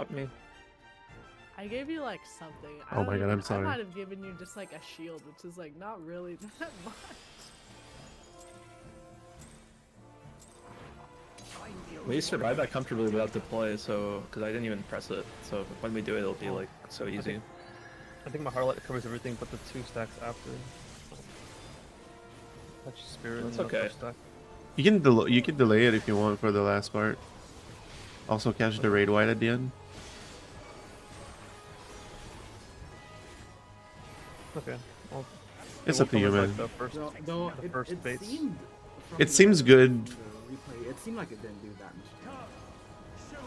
out me. I gave you like something. Oh my god, I'm sorry. I might have given you just like a shield, which is like not really that much. We survived that comfortably without deploy, so because I didn't even press it. So when we do it, it'll be like so easy. I think my Harlot covers everything but the 2 stacks after. Touch Spirit. That's and the okay. first stack. You can delay it if you want for the last part. Also catch the raid white at the end. Okay. Well, It's we'll up to you, cover, man. like, the first, Though the first it base. seemed It seems good. the replay, it seemed like it didn't do that much.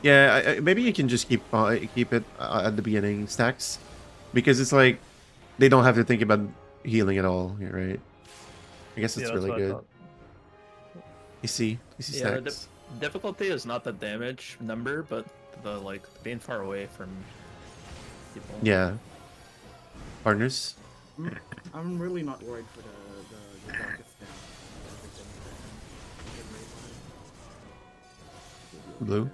Yeah, maybe you can just keep it at the beginning stacks, because it's like they don't have to think about healing at all here, right? I guess it's Yeah, that's really what I good. thought. You see Yeah, the stacks. difficulty is not the damage number, but the like being far away from people. Yeah. Partners. I'm really not worried for the darkest thing. Blue.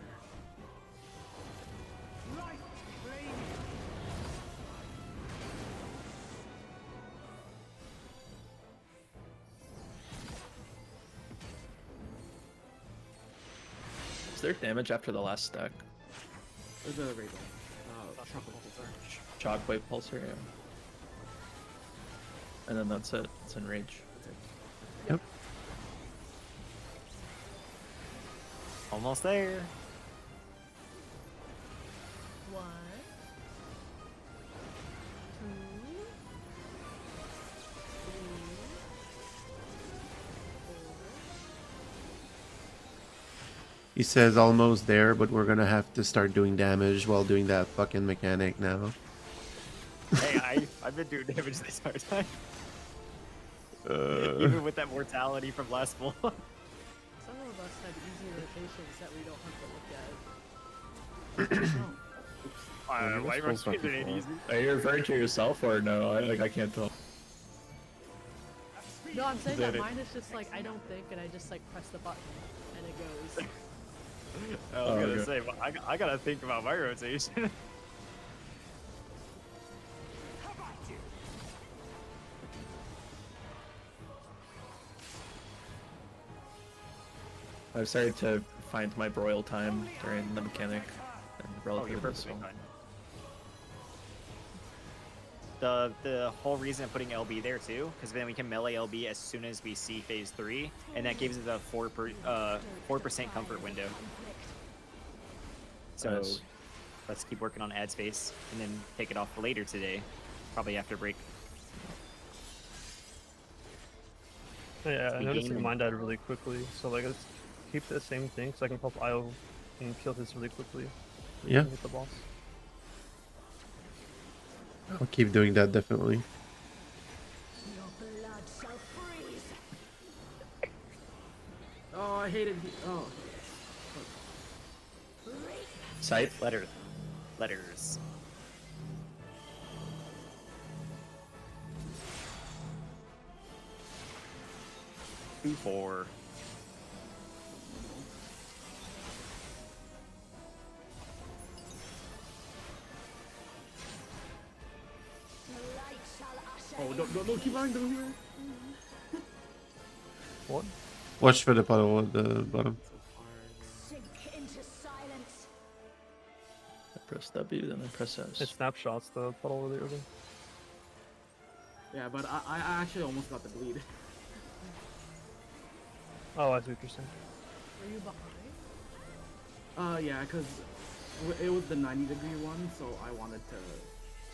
Is there damage after the last stack? There's a raid Shockwave pulsar, yeah. And then that's it. It's enrage. Yep. Almost there. One, two, three, four. He says almost there, but we're gonna have to start doing damage while doing that fucking mechanic now. Hey, I've been doing damage this entire time. Even with that mortality from last full. Some of us have easy rotations that we don't have to look at. Why am I speaking it easy? Are you referring to yourself or no? I can't tell. No, I'm saying Did that it. mine is just like I don't think, and I just like press the button, and it goes. I was Oh, gonna okay. say, but I gotta think about my rotation. I've started to find my broil time during the mechanic and Oh, you're relative to this perfectly one. fine. The whole reason of putting LB there too, because then we can melee LB as soon as we see phase 3, and that gives us a 4% comfort window. So Nice. let's keep working on ad space and then take it off later today, probably after break. Yeah, I We noticed gain that mine died really quickly, so like let's keep the same thing so I can pop IO and kill this really quickly. Yeah. Hit the boss. I'll keep doing that definitely. Oh, I hated. Oh, Sight? Letters. Two, 4. oh, don't keep running, don't keep running. What? Watch for the puddle at the bottom. I press W, then I press It S. snapshots the puddle really early. Yeah, but I actually almost got the bleed. Oh, I see what you're saying. Are you behind? Yeah, because it was the 90-degree one, so I wanted to.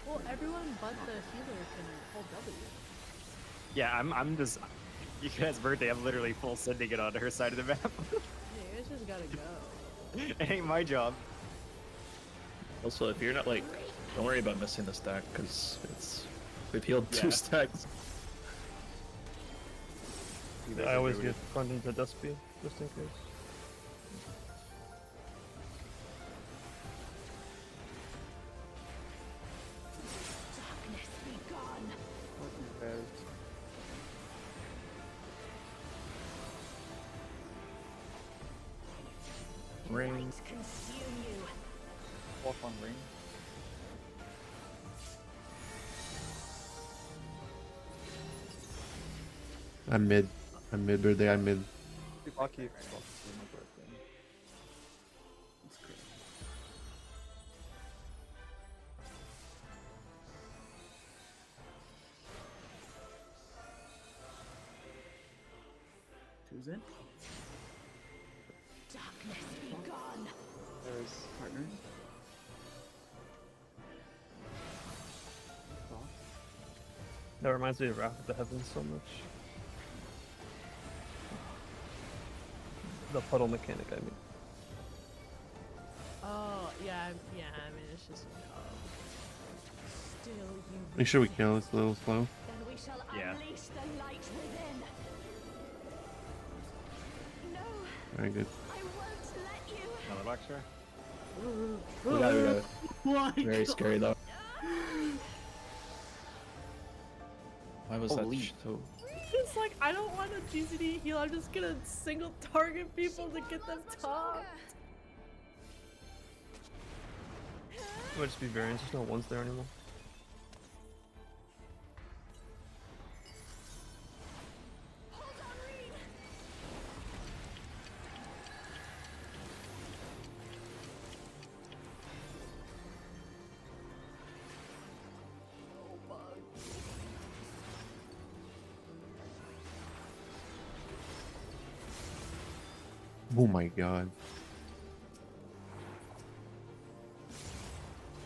Well, everyone but the healer can hold W. Yeah, I'm just. You guys' birthday, I'm literally full sending it onto her side of the map. Yeah, you guys just gotta go. It ain't my job. Also, if you're not like, don't worry about missing the stack because we've healed Yeah. 2 stacks. You guys I are always doing get front into Dustby, just in case. Ring. walk on ring. I'm mid. I'm mid, birthday. I'm mid. Be lucky if it's also my birthday. That's great. Two's in. Darkness be gone. There's Partners. Ball. That reminds me of Wrath of the Heavens so much. The puddle mechanic, I mean. Oh yeah, yeah. I mean, it's just. Still you. Make sure we kill. It's a little slow. Then we shall Yeah. unleash the light within. No, Very good. I won't let you. Another boxer. We got it, we got it. My Very God. scary though. Why was Holy. that so? It's like I don't want a GCD heal. I'm just gonna single target people to get them top. It might just be variants, there's no ones there anymore. Hold on, Reed. Oh my god.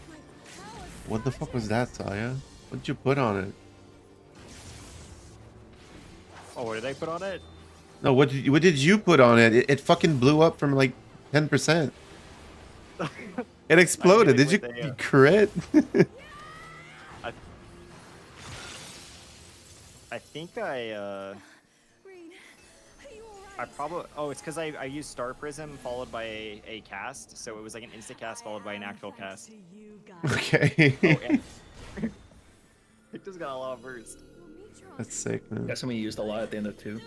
My powers. What the fuck was that, Saya? What'd you put on it? Oh, what did I put on it? No, what did you put on it? It fucking blew up from like 10%. It exploded. Did you, with a, you crit? I think I Reed, are you I alright? probably it's because I used Star Prism followed by a cast, so it was like an insta cast followed by an actual cast. To you guys. Okay. Oh, and it just got a lot of burst. We'll meet you on That's sick, man. Guessing we used a lot at the end of 2.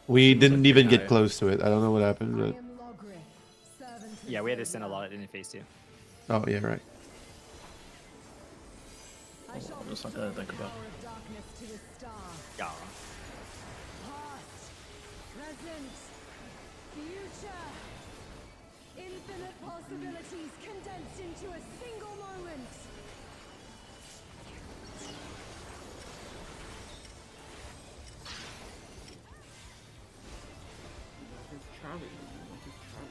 We didn't even Yeah. get close to it. I don't know what happened, but... Yeah, we had to send a lot in phase 2. Oh, yeah, right. I shall I'm just not gonna think about it. power of darkness to a star. Yeah. Past, present, future. Infinite possibilities condensed into a single moment. It's Charlie. It's Charlie.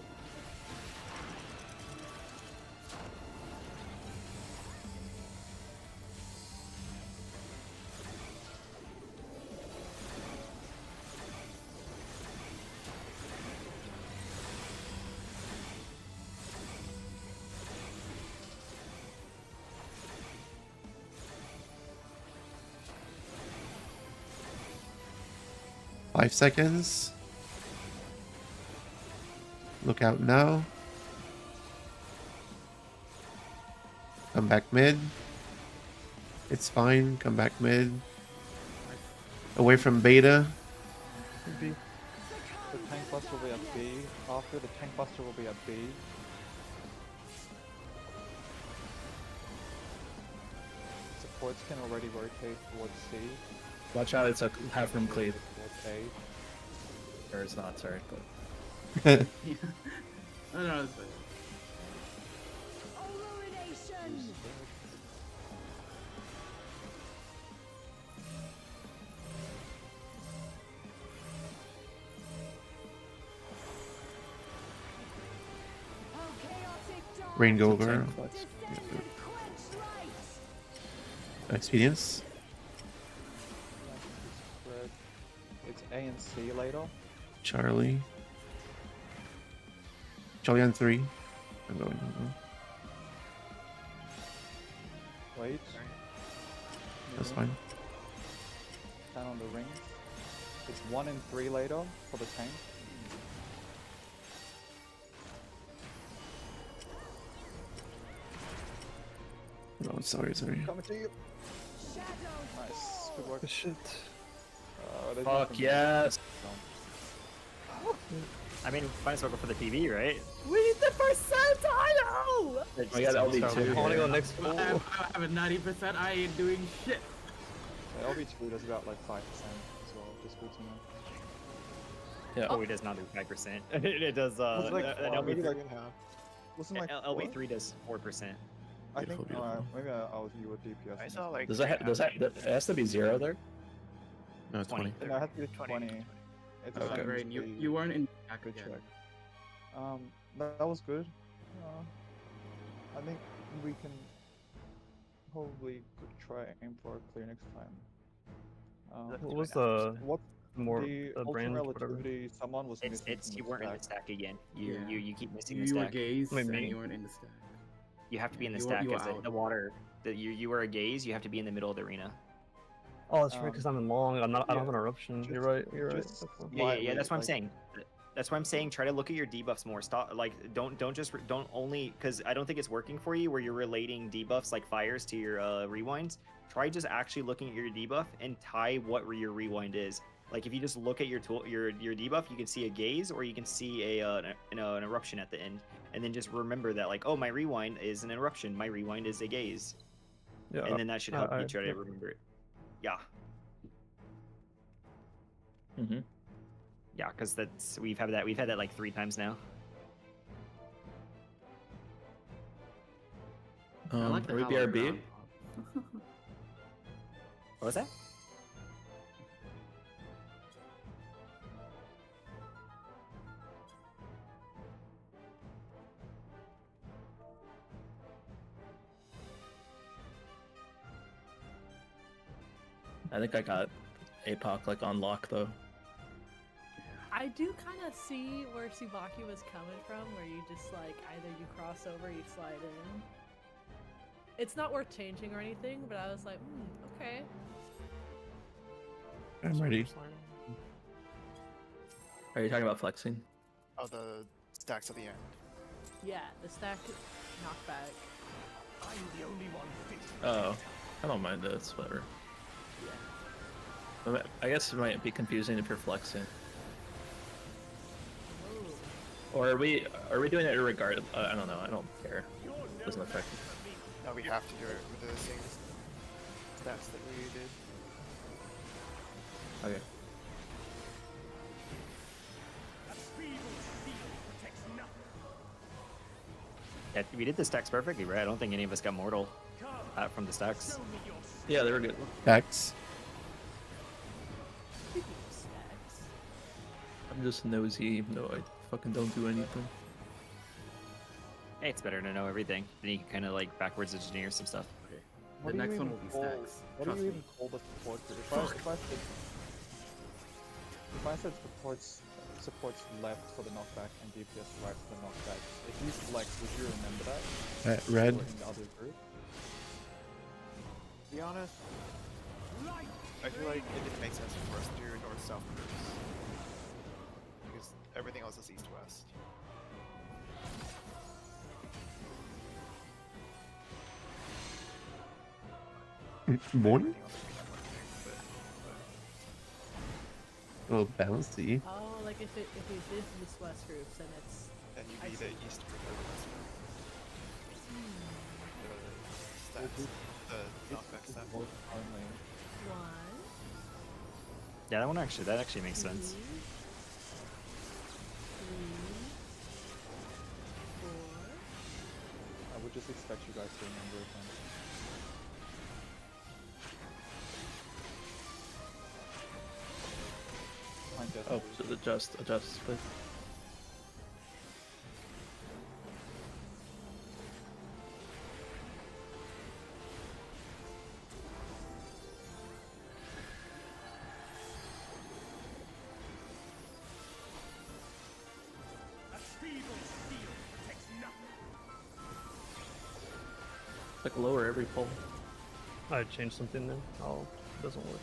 Five seconds. Look out now. Come back mid. It's fine. Come back mid. Away from beta. Maybe. the tank buster will be at B. After the tank buster will be at B. Supports can already rotate towards C. Watch out, it's a half room cleave. Towards A. Or it's not, sorry. But Yeah. No, no, it's fine. Illumination. How chaotic dark. Rain go over. tank flex. Descend and quench light. Experience. Spread. It's A and C later. Charlie. Charlie on 3. I'm going. Wait. That's fine. Down on the rings. It's 1 and 3 later for the tank. Oh, sorry. Coming to you. Shadows Nice. Good fall. work. Shit. There's Fuck nothing yes! I mean, might as well go for the PV, right? We need the percentile! I got LB2 I want to go here. next. I have a 90%. I ain't doing shit. Yeah, LB2 does about like 5% as well, just for team. Yeah. Oh, it does not do 5%. It does. Was it like an four, maybe LB3, like wasn't like LB3 does 4%. I think Beautiful. maybe I'll view a DPS. I saw like. Does that it has to be 0 there? No, 20. No, it has to be 20. It's Okay. like Right, you basically- you weren't in back Good again. check. That was good. I think we can probably try aim for a clear next time. What was the What more the the brand? ultimate Whatever. relativity? Someone was missing. It's from you the weren't in the stack. stack again. Yeah. You keep missing the You were stack. gaze Wait, and me? you weren't in the stack. You have to be in the You were- stack you were as out. the water. You were a gaze. You have to be in the middle of the arena. Oh, that's right. Because I'm in long. I'm not. I don't yeah, have an eruption. just- You're right. You're right. just That's fine. Yeah, that's what I'm like- saying. That's why I'm saying try to look at your debuffs more. Stop like don't only because I don't think it's working for you where you're relating debuffs like fires to your rewinds. Try just actually looking at your debuff and tie what your rewind is. Like if you just look at your debuff, you can see a gaze or you can see an eruption at the end, and then just remember that like, oh, my rewind is an eruption, my rewind is a gaze, Yeah. and then that should help you try to yeah. remember it. Yeah, Mm-hmm. yeah, because we've had that like 3 times now. I like the Are we hollow BRB? ground. What was that? I think I got APOC like on lock though. I do kind of see where Tsubaki was coming from, where you just like either you cross over, or you slide in. It's not worth changing or anything, but I was like, okay. I'm ready. Are you talking about flexing? Oh, the stacks at the end. Yeah, the stack knockback. Oh, I don't mind this, whatever. I guess it might be confusing if you're flexing. Or are we doing it irregardless? I don't know. I don't care. It doesn't affect me. No, we have to do it with the same stats that we did. Okay. Yeah, we did the stacks perfectly, right? I don't think any of us got mortal from the stacks. Yeah, they were good. X. Stacks. I'm just nosy, even though I fucking don't do anything. Hey, it's better to know everything. Then you can kind of like backwards engineer some stuff. Okay. What The do you next one even will be call- stacks. What Trust do you me. even call the support group? If I said supports left for the knockback and DPS right for the knockback, if you flex, would you remember that? Red. Or in the other group? To be honest, I feel like it didn't make sense for us to do north-south groups. Because everything else is east-west. Morning. Everything else would be that much bigger, A little bouncy. Oh, like if we did this West groups, then it's but then you'd I be the see. east group or the west group. The stats, the knockback stat. Support only. 1, Yeah, that actually makes sense. 2, 3, 4. I would just expect you guys to remember it then. Fine, Oh, definitely. just adjust, please. Like lower every pull. I changed something then. Oh, it doesn't work.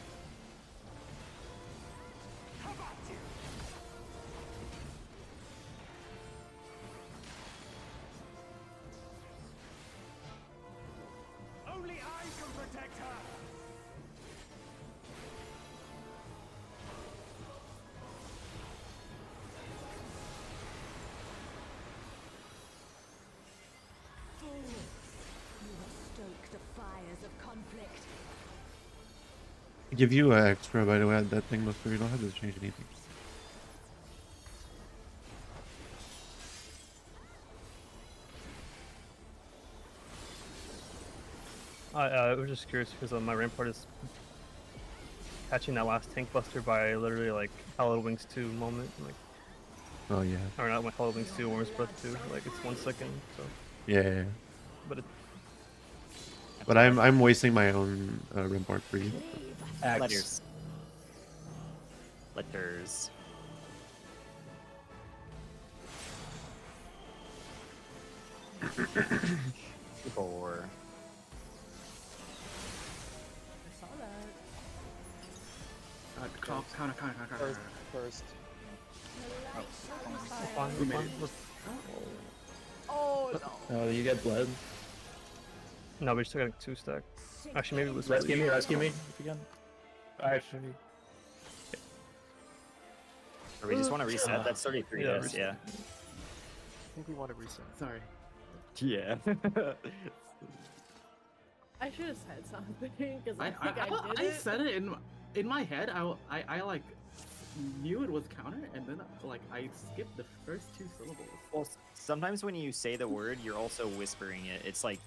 fires of conflict. Give you extra, by the way, at that thing, Buster. You don't have to change anything. I was just curious because my Rampart is catching that last tank buster by literally like Hallowed Wings 2 moment, like, Oh yeah. or not Hallowed Wings 2, Warm's Breath 2, like it's 1 second. So, Yeah. but it, But I'm wasting my own Rampart for you. Axe. Letters. Letters. Four. I saw that. Counter. First. fine, We made fine. it. Let's- Oh no. Oh, you get bled. No, we just took like 2 stack. Actually, maybe it was Rescue me if you can. Actually, Or we just want to reset. That's 33 Yeah, days. reset. Yeah. I think we want to reset. Sorry. Yeah. I should have said something because I I think I, did I it. said it in my head. I like knew it was counter, and then like I skipped the first 2 syllables. Well, sometimes when you say the word, you're also whispering it. It's like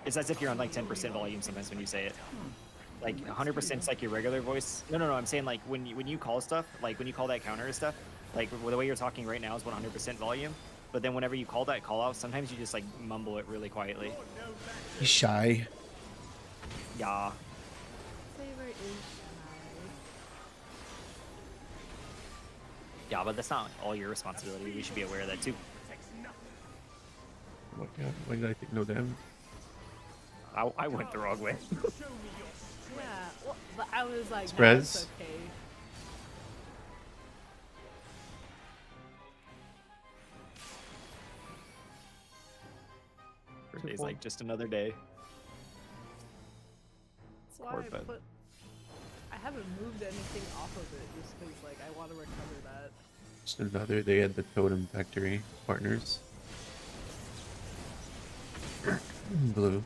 it's as if you're on like 10% volume sometimes when you say it. Like 100% is like your regular voice. No, I'm saying like when you call stuff, like when you call that counter and stuff, like the way you're talking right now is 100% volume. But then whenever you call that call out, sometimes you just like mumble it really quietly. He's shy. Saber Yeah. is Yeah, but that's not all your responsibility. We should be aware of that too. Oh my god, why did I take no damage? I went the wrong way. yeah. Well, but I was like, Spreads? no, it's okay. Today's like just another day. That's why Cord bed. I haven't moved anything off of it just because like I want to recover that. Just another day at the Totem Factory partners. Blue.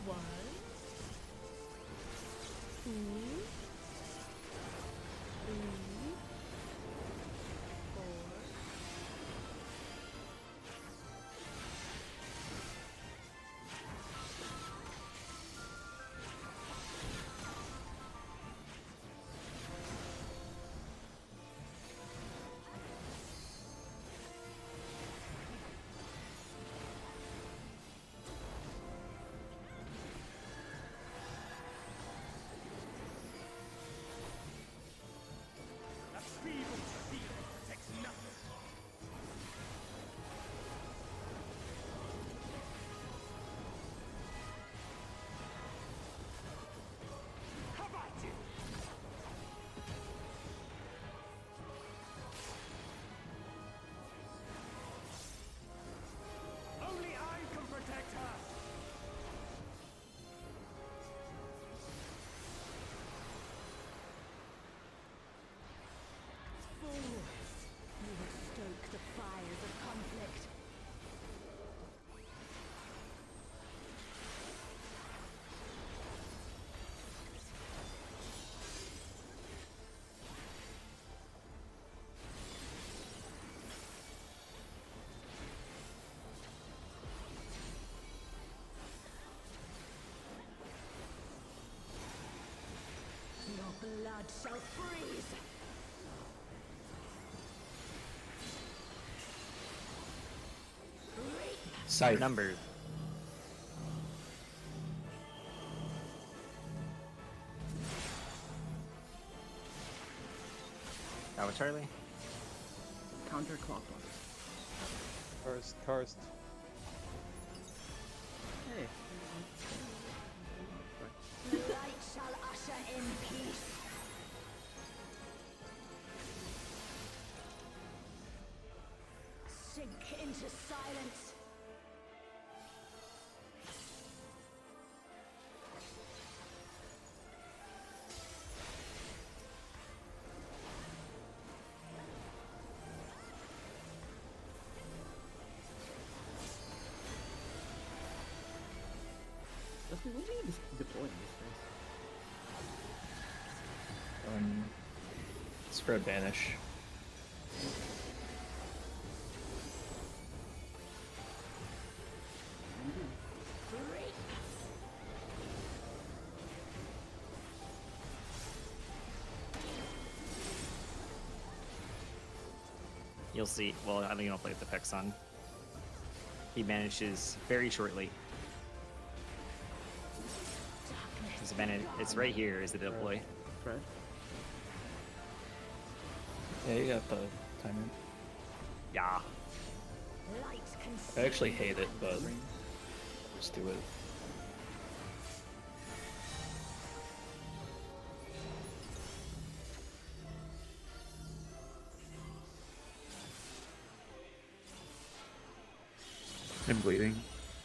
One, two, three, four. You will stoke the fires of conflict. Your blood shall freeze. Sight. Numbers. That was Charlie. Counterclockwise. Cursed. Hey. Light shall usher in peace. Sink into silence. Dustin, when are you deploying this face? Spread banish. You'll see. Well, I think I'll play with the Pex on. He vanishes very shortly. It's right here. Is the deploy? Fred? Yeah, you got the timer. Yeah. Light I actually hate it, but just do it. I'm bleeding.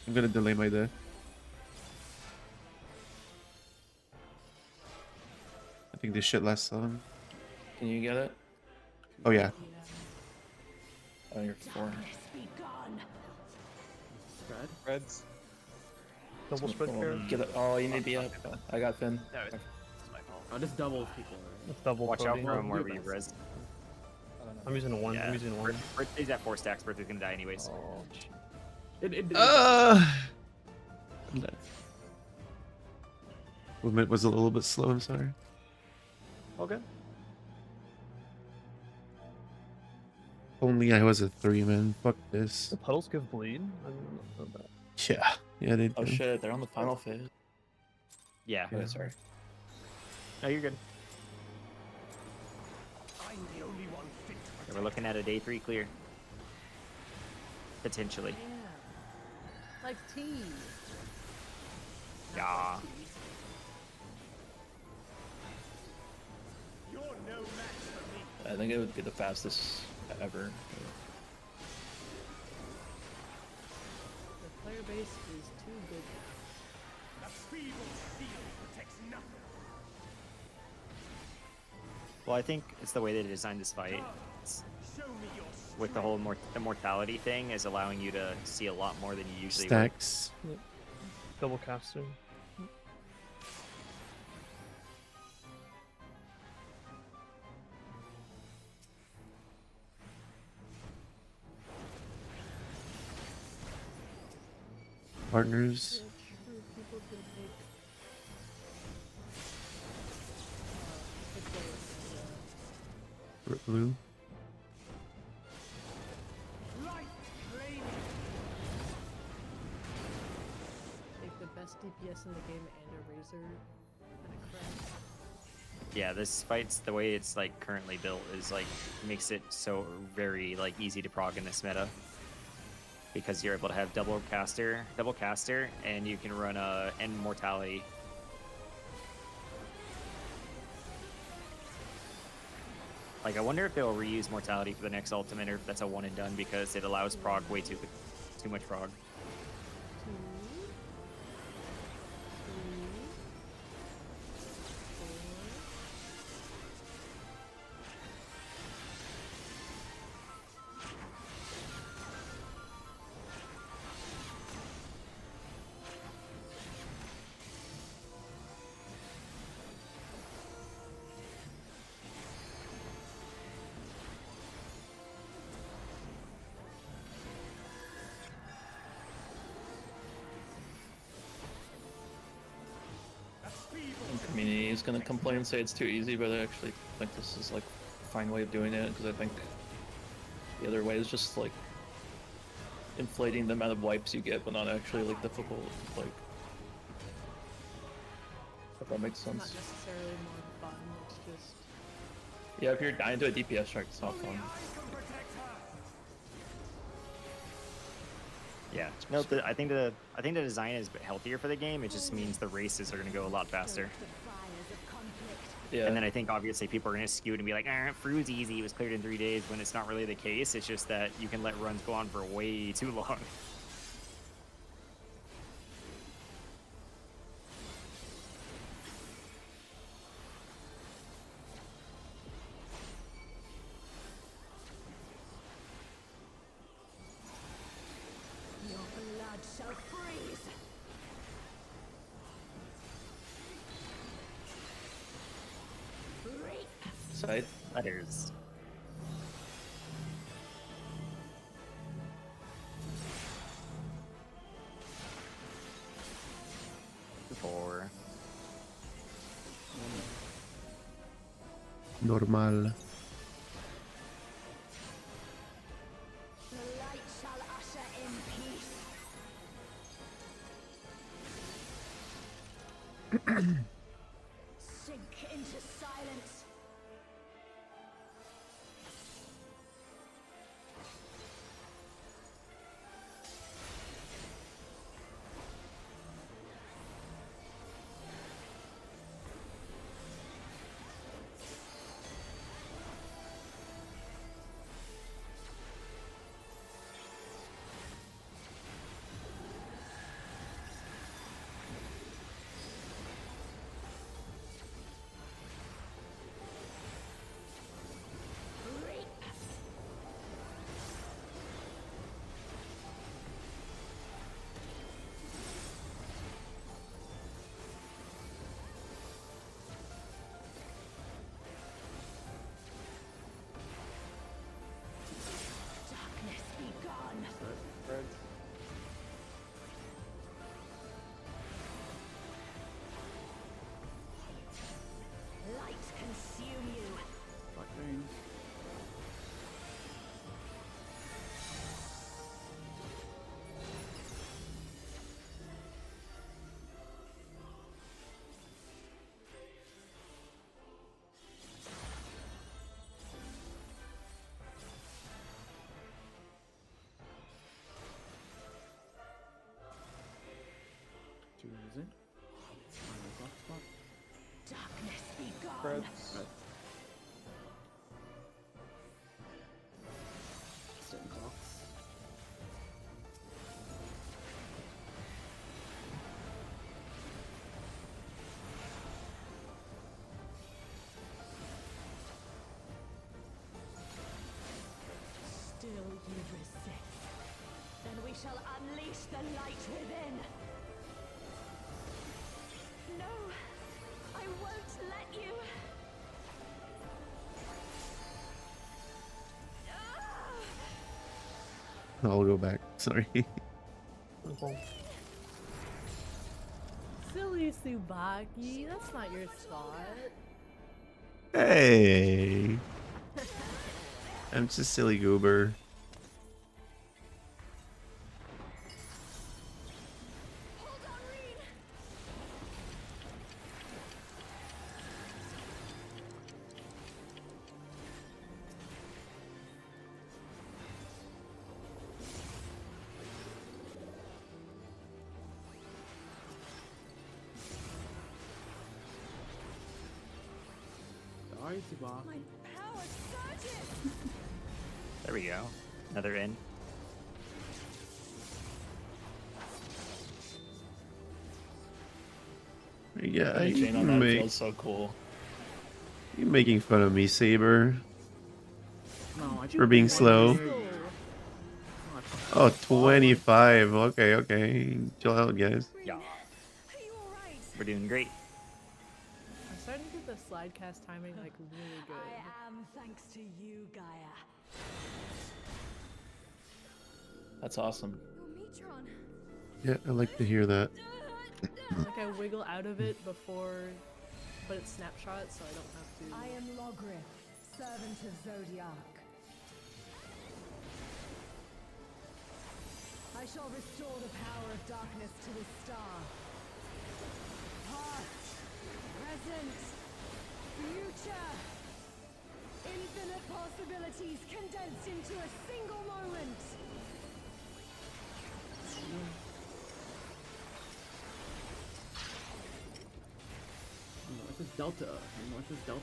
I'm gonna delay my death. I think this shit lasts long. Can you get it? Oh yeah. Oh, you're 4. be gone. Fred? Reds. Double spread Come care. on, get it. Oh, you need to be up. I got Finn. No, it's my fault. Oh, this doubles people, right? It's double Watch out coding. for him wherever do you best. res. I don't know. I'm using a 1. Yeah. I'm using a 1. Birthday's at 4 stacks. Birthday's gonna die anyways. Oh, I'm dead. Movement was a little bit slow, I'm sorry. Okay. Only I was a 3, man. Fuck this. the puddles give bleed. I didn't know that. Yeah. Yeah, they Oh do. shit, they're on the final phase. Yeah. Okay, sorry. No, you're good. Yeah, we're looking at a day 3 clear. Potentially. Yeah. Like tea. Not Yeah. like tea. I think it would be the fastest ever. The player base is too good now. Well, I think it's the way they designed this fight. It's, with the whole immortality thing is allowing you to see a lot more than you usually would. Stacks. Double caster. Partners. Yeah, true. People can take. Blue. Take the best DPS in the game and a razor and a crash. Yeah, this fight's the way it's like currently built is like makes it so very like easy to prog in this meta. Because you're able to have double caster, and you can run a end mortality. Like, I wonder if they'll reuse mortality for the next ultimate, or if that's a one and done because it allows prog way too much prog. 2, 3, The community is gonna complain and say it's too easy, but I actually think this is like a fine way of doing it because I think the other way is just like inflating the amount of wipes you get, but not actually like difficult. Like, if that makes Not sense. necessarily more fun. It's just. Yeah, if you're dying to a DPS strike, it's not fun. Yeah. No, I think the design is healthier for the game. It just means the races are going to go a lot faster. Stoke the fires of conflict. Yeah. And then I think obviously people are going to skew it and be like, FRU's easy. It was cleared in 3 days, when it's not really the case. It's just that you can let runs go on for way too long. Your blood shall freeze. Reap. Side. Letters. Four. Normal. The light shall usher in peace. Sink into silence. Reap. Darkness be gone. Red. Light consume you. Black Rain. Choose it. Final black spot. Darkness be gone. Red. Red. Stem clocks. Still you resist. Then we shall unleash the light within. No, I won't let you. Ah! I'll go back. Sorry. Silly Subaki, that's not your spot. Hey. I'm just a silly goober. Hold on, Reed. Die, Siba. My power surges. There we go. Another in. Yeah, The chain on that feels so cool. you making fun of me, Saber. No, I For being just slow. wanted to hear you. No, I fucking- Oh, 25. Okay. Chill out, guys. Yeah. Are you alright? We're doing great. I'm starting to get the slide cast timing like really good. I am thanks to you, Gaia. That's awesome. Your Metron. Yeah, I like to hear that. Like I wiggle out of it before, but it's snapshot, so I don't have to. I am Logrith, servant of Zodiac. I shall restore the power of darkness to the star. Past, present, future. Infinite possibilities condensed into a single moment. North is Delta. North is Delta.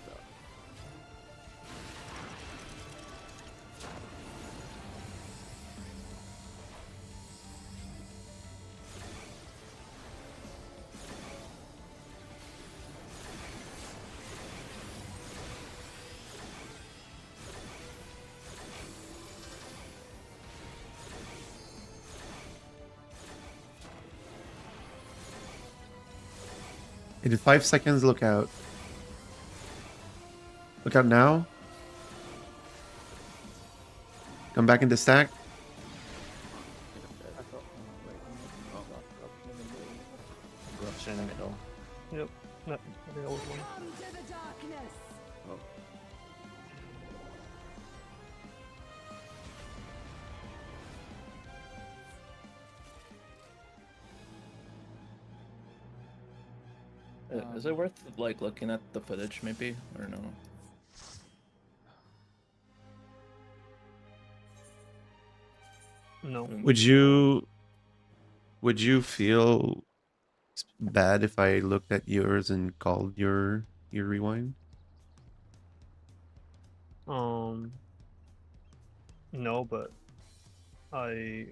In 5 seconds, look out. Look out now. Come back into stack. I thought, wait, corruption in the middle. Corruption in the middle. Yep. No, the old one. Come to the darkness. Oh. Is it worth like looking at the footage maybe or no? No. Would you feel bad if I looked at yours and called your rewind? No, but I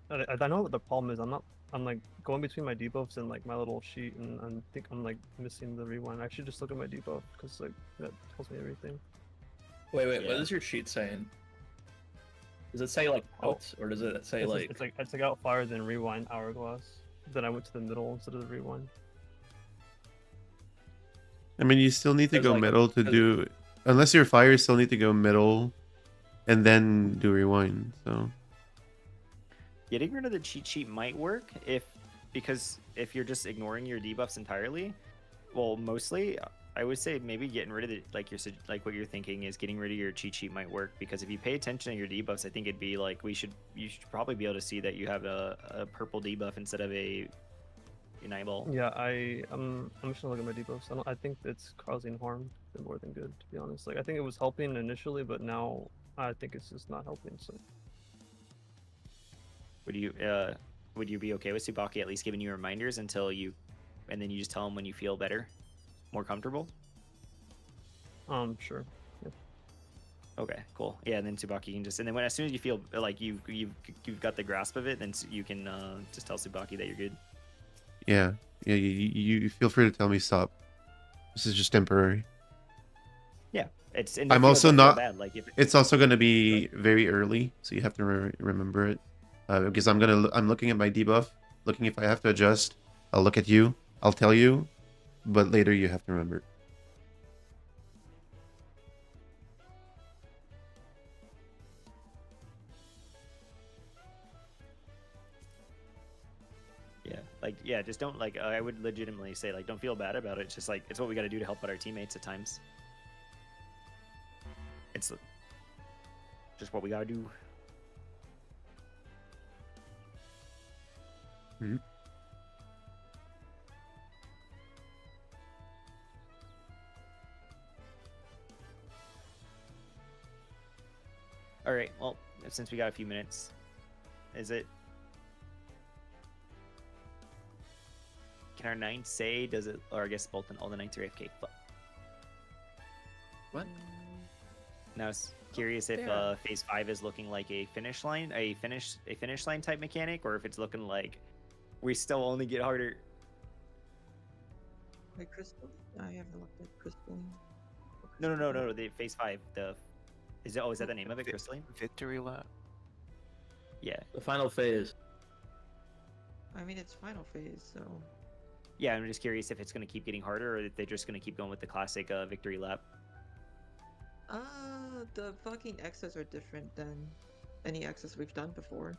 know what the problem is. I'm like going between my debuffs and like my little sheet, and I think I'm like missing the rewind. I should just look at my debuff because like that tells me everything. Wait, what Yeah. is your sheet saying? Does it say like out or does it say like? It's like outfire then rewind hourglass. Then I went to the middle instead of the rewind. I mean, you still need to There's, go like, middle to there's- do, unless you're fire, you still need to go middle, and then do rewind. So Getting rid of the cheat sheet might work because if you're just ignoring your debuffs entirely, well, mostly I would say maybe getting rid of it, like what you're thinking is getting rid of your cheat sheet might work, because if you pay attention to your debuffs, I think it'd be like you should probably be able to see that you have a purple debuff instead of a eyeball. Yeah, I'm just gonna look at my debuffs. I think it's causing harm more than good, to be honest. Like I think it was helping initially, but now I think it's just not helping. So Would you be okay with Tsubaki at least giving you reminders and then you just tell him when you feel better, more comfortable? sure. Yeah. Okay, cool. Yeah, and then Tsubaki can and then as soon as you feel like you've got the grasp of it, then you can just tell Tsubaki that you're good. yeah, you feel free to tell me stop. This is just temporary. Yeah, it's. And I'm don't also feel not. bad. Like if It's also going to be very early, so you have to remember it. Because I'm looking at my debuff, looking if I have to adjust. I'll look at you. I'll tell you, but later you have to remember. just don't I would legitimately say don't feel bad about it. It's just it's what we got to do to help out our teammates at times. It's just what we got to do. Mhm. All right. Well, since we got a few minutes, is it? Can our knights say? Does it? Or I guess both all the knights are AFK. What? Now I was curious if Fair. phase 5 is looking like a finish line type mechanic, or if it's looking like we still only get harder. Wait, Crystal? I haven't looked at Crystal. No. The phase 5. Is that the name of it? Crystalline? Victory lap. Yeah. The final phase. I mean, it's final phase, so. Yeah, I'm just curious if it's going to keep getting harder, or if they're just going to keep going with the classic victory lap. The fucking X's are different than any X's we've done before.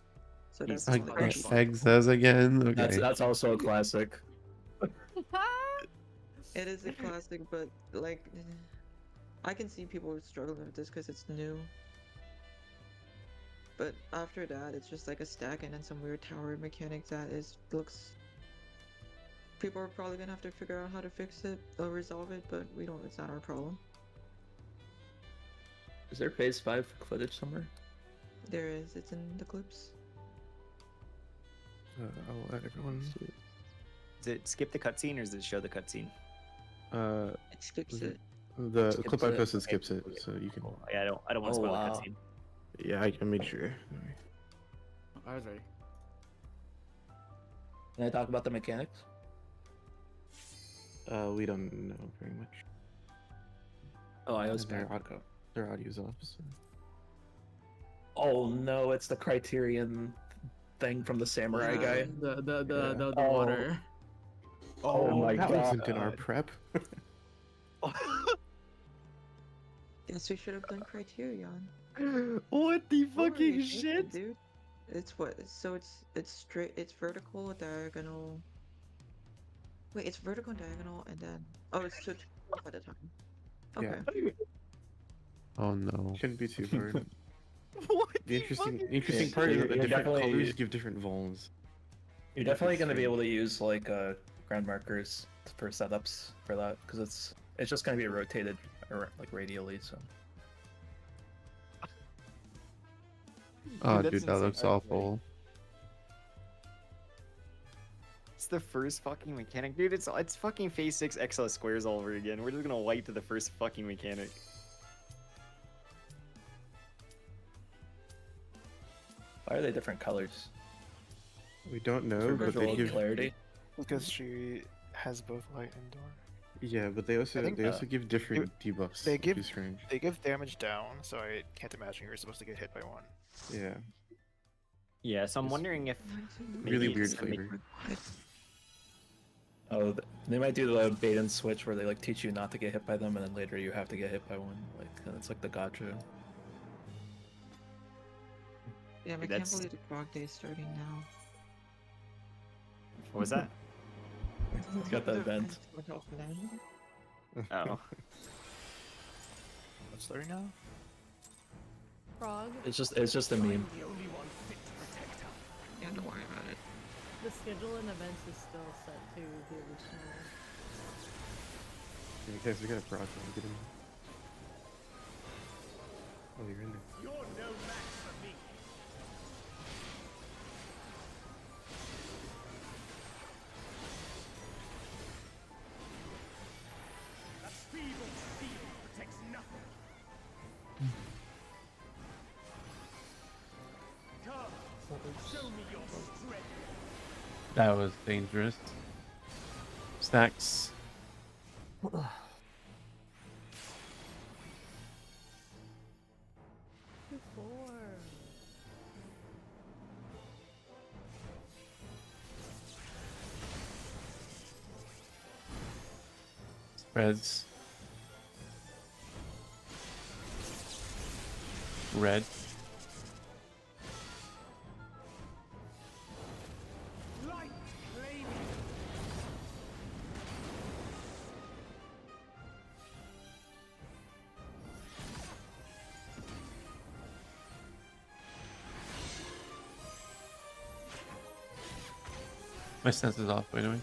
So Jesus that's Like only Christ. egg says again. Okay. That's also a classic. It is a classic, but like, I can see people struggling with this because it's new. But after that, it's just like a stack and then some weird tower mechanic that looks. People are probably gonna have to figure out how to fix it or resolve it, but we don't. It's not our problem. Is there phase 5 footage somewhere? There is. It's in the clips. I'll let everyone. Does it skip the cutscene or does it show the cutscene? It skips Was it. The Skips clip I it. posted skips it, so you can. Yeah, I don't want to Oh, spoil wow. the cutscene. Yeah, I can make sure. I was ready. Can I talk about the mechanics? We don't know very much. Oh, I was Their, back. their audio's off. So. Oh no, it's the Criterion thing from the samurai guy. The Oh. water. Oh my that god. wasn't in our prep. Guess we should have done Criterion. What the What were fucking you shit? thinking, dude? It's what? So it's straight. It's vertical, diagonal. Wait, it's vertical and diagonal, and then it's so 12 at a time. Okay. Yeah. Oh no. Shouldn't be too hard. What The interesting Yeah, part is that the you're different definitely- colors give different vols. You're definitely going to be able to use like ground markers for setups for that because it's just going to be rotated like radially. So Oh, Dude, dude, that's that insane. looks Okay. awful. It's the first fucking mechanic, dude. It's fucking Phase 6 XL squares all over again. We're just gonna wipe to the first fucking mechanic. why are they different colors? We don't know, For but they visual give. clarity. Because she has both light and dark. Yeah, but they also think, give different debuffs. they which give- is strange. They give damage down, so I can't imagine you're supposed to get hit by one. Yeah. Yeah, so I'm It's wondering if Really maybe weird it's gonna make- flavor. Oh, they might do the bait and switch where they like teach you not to get hit by them, and then later you have to get hit by one. Like it's like the gotcha. Yeah, I can't That's- believe the Prog Day is starting now. What was that? It's got the event. Oh. What's 30 now? Frog. It's just a meme. Yeah, don't worry about it. The schedule and events is still set to the original. Yeah, guys, we got a frog. Get him. Oh, you're in there. You're no match for me. A feeble steel protects nothing. Come, show me your strength. That was dangerous. Stacks. Before. Spreads. Red. Light flaming. My sense is off, by the way.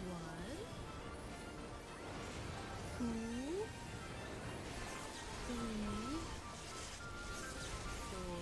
One. Two. Three. Four.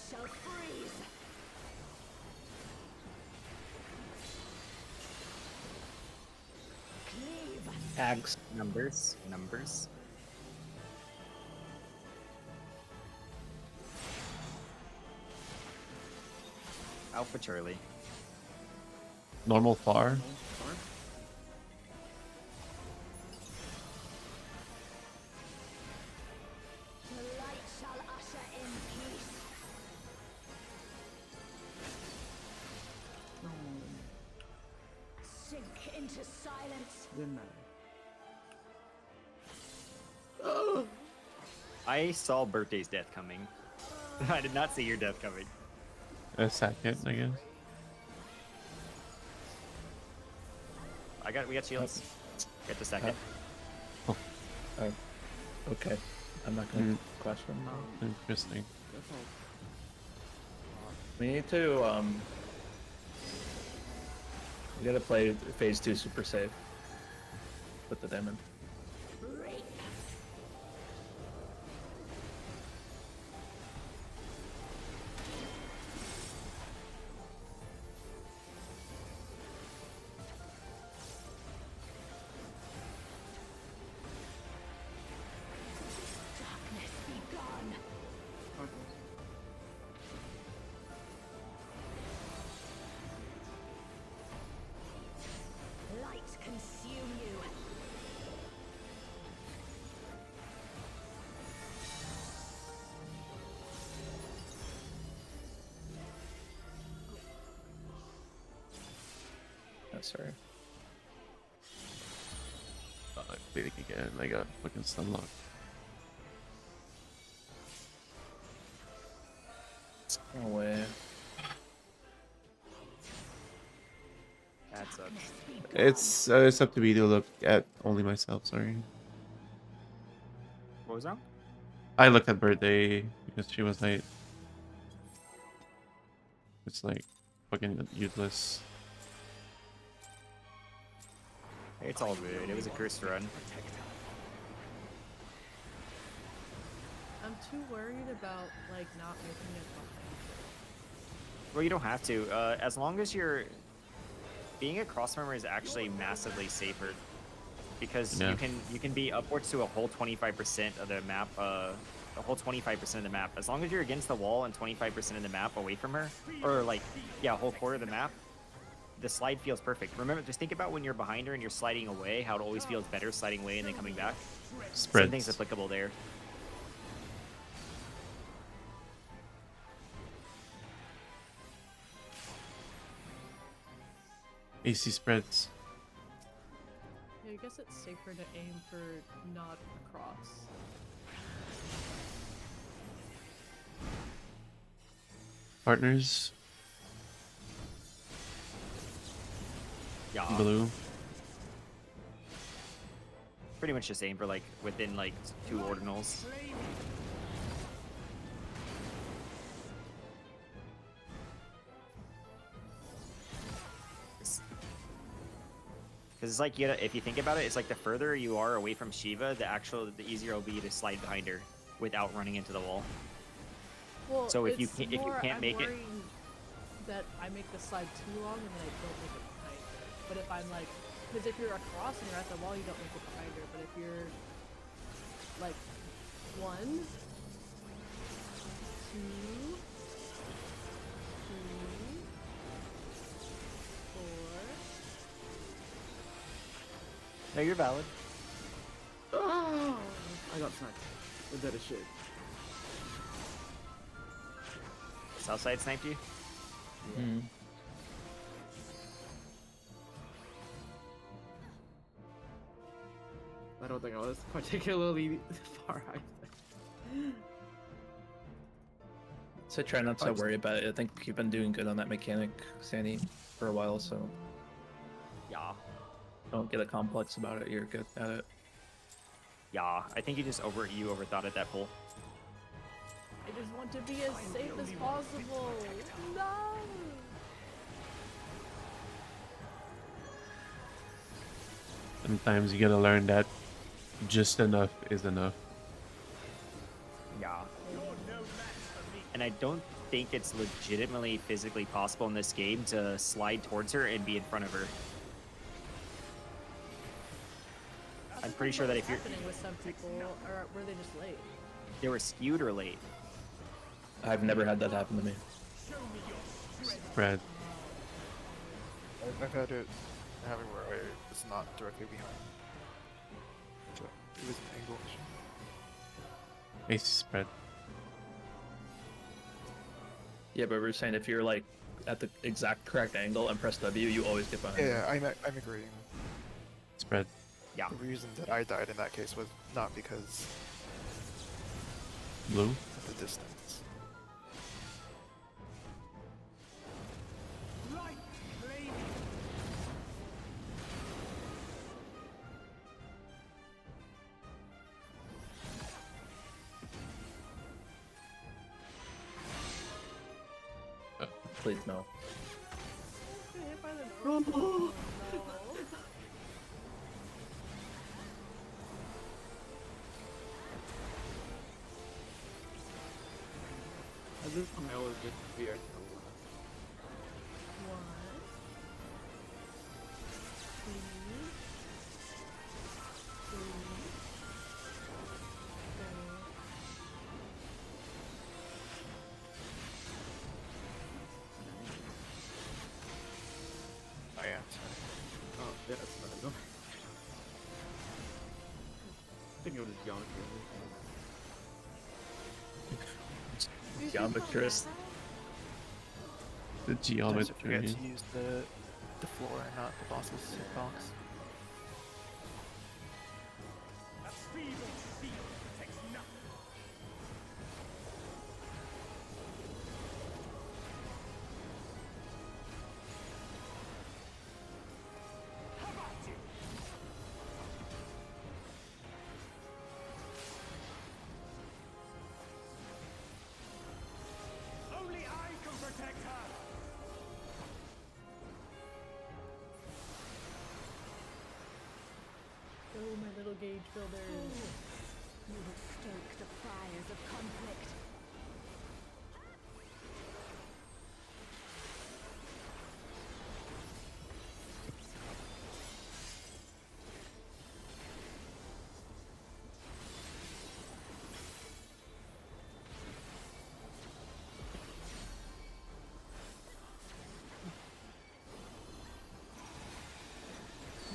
shall freeze. Cleave. Tags. Numbers. Alpha Charlie. Normal far. Or- The light shall usher in peace. No, Sink into silence. didn't matter. I saw Birthday's death coming. I did not see your death coming. A second, I guess. We got shields. Get the second. Oh, okay. I'm not gonna question now. Interesting. That's all. We need to we gotta play phase 2 super safe with the demon. Break. Darkness be gone. Darkness. Light consume you. Oh, sorry. I'm bleeding again. I got fucking stun lock. No way. That sucks. Darkness be gone. It's up to me to look at only myself. Sorry. What was wrong? I looked at Birthday because she was like, it's like fucking useless. It's all good. It was a cursed run. I'm too worried about like not making it behind. Well, you don't have to. As long as you're being a cross farmer is actually massively safer because Yeah. you can be upwards to a whole 25% of the map. A whole 25% of the map. As long as you're against the wall and 25% of the map away from her, or like a whole quarter of the map, the slide feels perfect. Remember, just think about when you're behind her and you're sliding away, how it always feels better sliding away and then coming back. Same thing's Spreads. applicable there. AC spreads. Yeah, I guess it's safer to aim for not across. Partners. Yeah. Blue. Pretty much just aim for like within like 2 ordinals. Because it's like if you think about it, it's like the further you are away from Shiva, the easier it'll be to slide behind her without running into the wall. Well, So if you it's can't- if you more can't I'm make it- worrying that I make the slide too long and then I don't make it behind her. But if I'm like, because if you're across and you're at the wall, you don't make it behind her. But if you're like 1, 2, 3, 4. No, you're valid. Oh, I got sniped. We're dead as shit. Southside sniped you? Mm. I don't think I was particularly far either. So try not to worry about it. I think you've been doing good on that mechanic, Sandy, for a while, so Yeah. don't get a complex about it. You're good at it. Yeah. I think you just overthought it that full. I just want to be as safe as possible. No. Sometimes you gotta learn that just enough is enough. Yeah. And I don't think it's legitimately physically possible in this game to slide towards her and be in front of her. I'm pretty sure that if you're happening with some people, or were they just late? they were skewed or late. I've never had that happen to me. Spread. I've had it happen where I was not directly behind. So it was an angle issue. Ace spread. Yeah, but we're saying if you're like at the exact correct angle and press W, you always get behind. Yeah, I'm agreeing. Spread. Yeah. The reason that I died in that case was not because Blue. of the distance. Light flaming. Please no. Get hit by the north. Oh, no. At this point, I was just weird. One. Two. Three. I am. Oh, yeah, that's not go. I think it was geometry. Geometrist. The Sometimes I forget geometry. to use the floor and not the boss's hitbox. A feeble field protects nothing. How about you? Only I can protect her. Go, my little gauge builders. You would stoke the fires of conflict.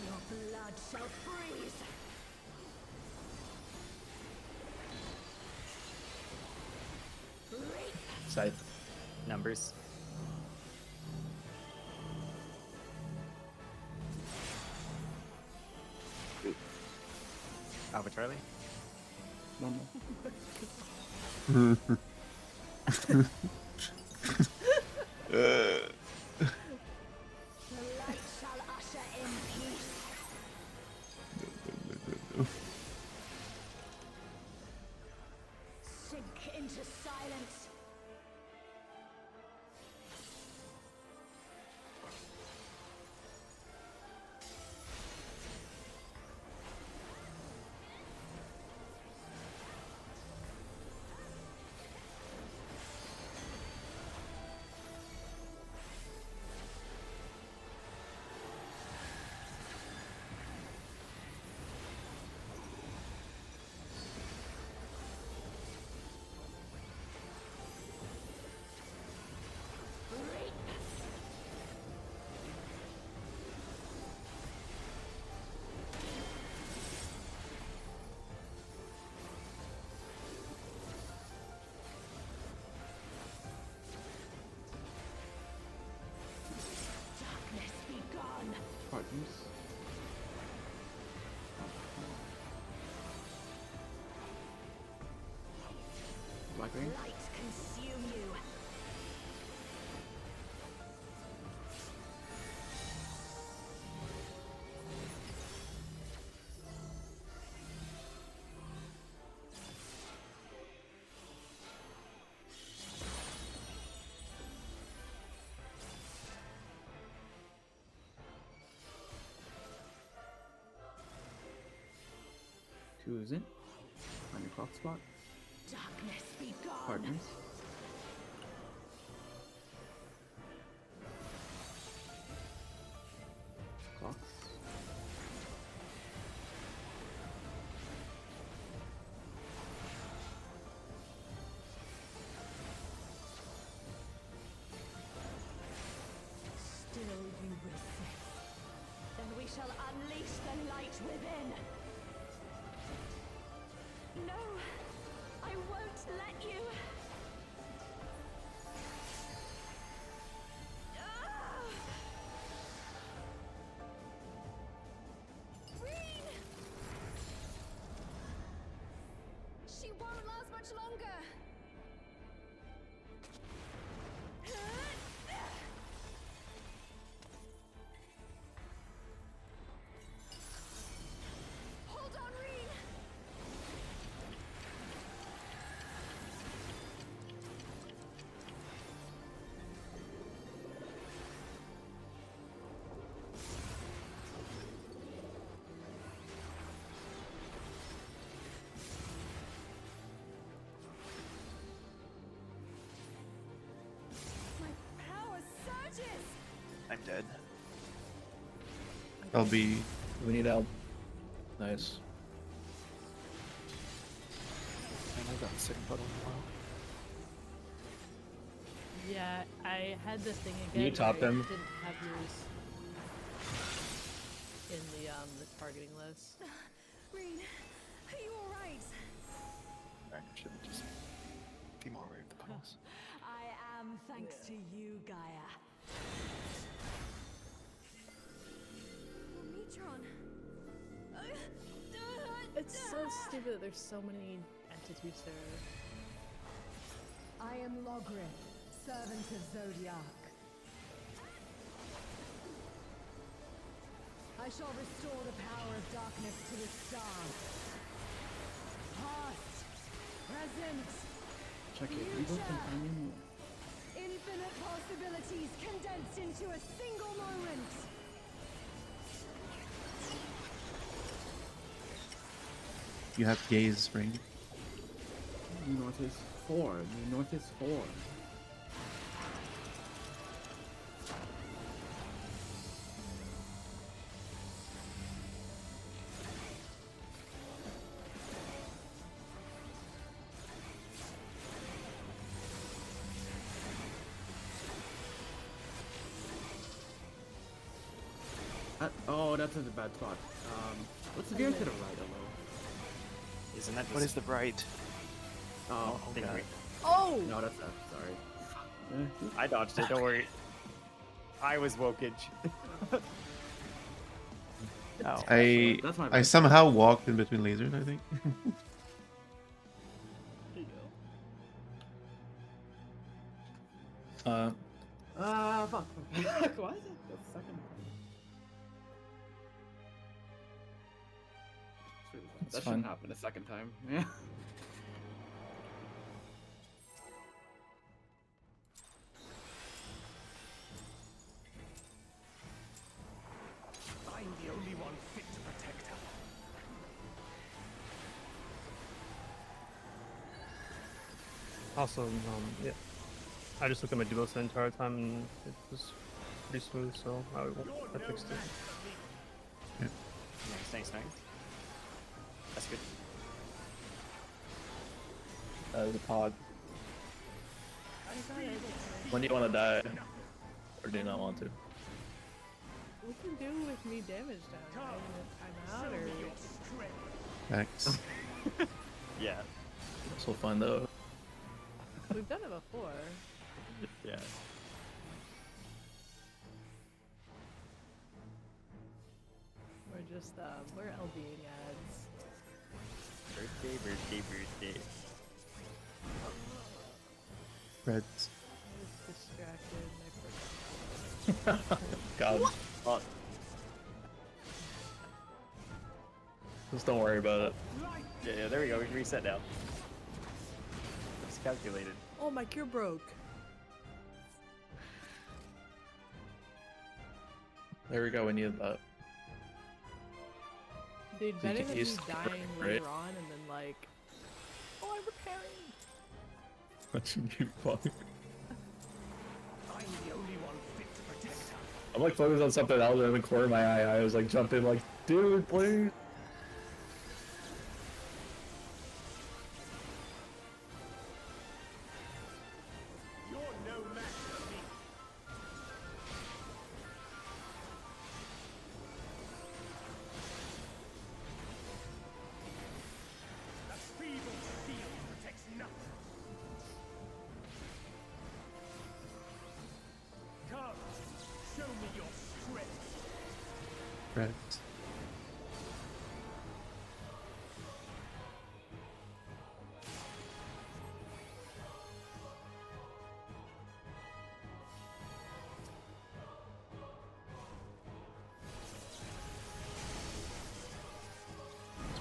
Your blood shall freeze. Scythe. Numbers. Alpha Charlie. No. The light shall usher in peace. Sink into silence. Darkness be gone. Partners. Blackwing. Light consume you. Choose it. On your clock spot. Darkness be gone. Partners. rage within. No, I won't let you. Ah! Reen! She won't last much longer. Hold on, Reen. My power surges. I'm dead. I'll be. We need help. Nice. And I've gotten sick puddle in a while. Yeah, I had the thing Can you again. top where I them? didn't have yours in the targeting list. Reen, are you alright? I should just be more aware of the puddles. I am, thanks to you, Gaia. Neutron. It's so stupid that there's so many entities there. I am Logrin, servant of Zodiac. I shall restore the power of darkness to the stars. Past, present, Check it. future. Evil companion. Infinite possibilities condensed into a single moment. You have gaze ring. North is 4. The North is 4. Oh, that's in a bad spot. What's the gear to the right, Elo? Isn't that What is the right? Oh, Didn't okay. we? Oh! No, that's that. Sorry. I dodged it, don't worry. I was wokage. Oh. That's my I bad. somehow walked in between lasers, I think. Uh, Fuck. Why is that the second one? It's That fine. shouldn't happen a second time. Yeah. I'm the only one fit to protect her. Also, yeah, I just looked at my debuffs the entire time and it was pretty smooth, so I fixed it. Nice. That's good. the pod. I thought I did. When do you want to die? Or do you not want to? We can do with me damage down. Right? If I'm out or. Thanks. Yeah. Guess we'll find out. We've done it before. Yeah. We're just, we're LBing ads. Birthday. Reds. I was distracted and I forgot. God. Oh, Just don't worry about it. yeah, there we go. We can reset now. It's calculated. Oh, my cure broke. There we go. We need that. Dude, You better can than me use dying right? later on and then like, oh, I'm repairing. That should be fun. I'm the only one fit to protect her. I'm like focused on something else and in the corner of my eye. I was like jumping like, dude, please. You're no match for me. Correct.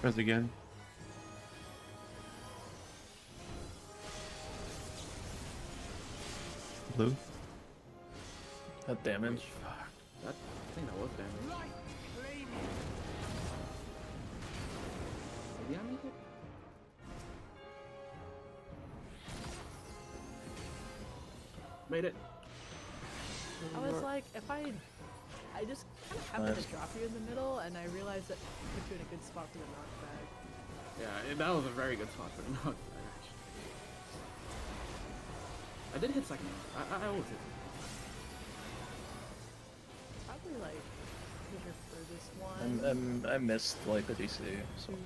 Press again. Blue. That damage. That, I think that was damage. Light claiming. Maybe I make it? Made it. I was like, if I just kind of happened to drop you in the middle, and I realized that put you in a good spot for the knockback. Yeah, that was a very good spot for the knockback. I did hit second. I always hit. Probably like your furthest one. I missed like a DC. So. 2,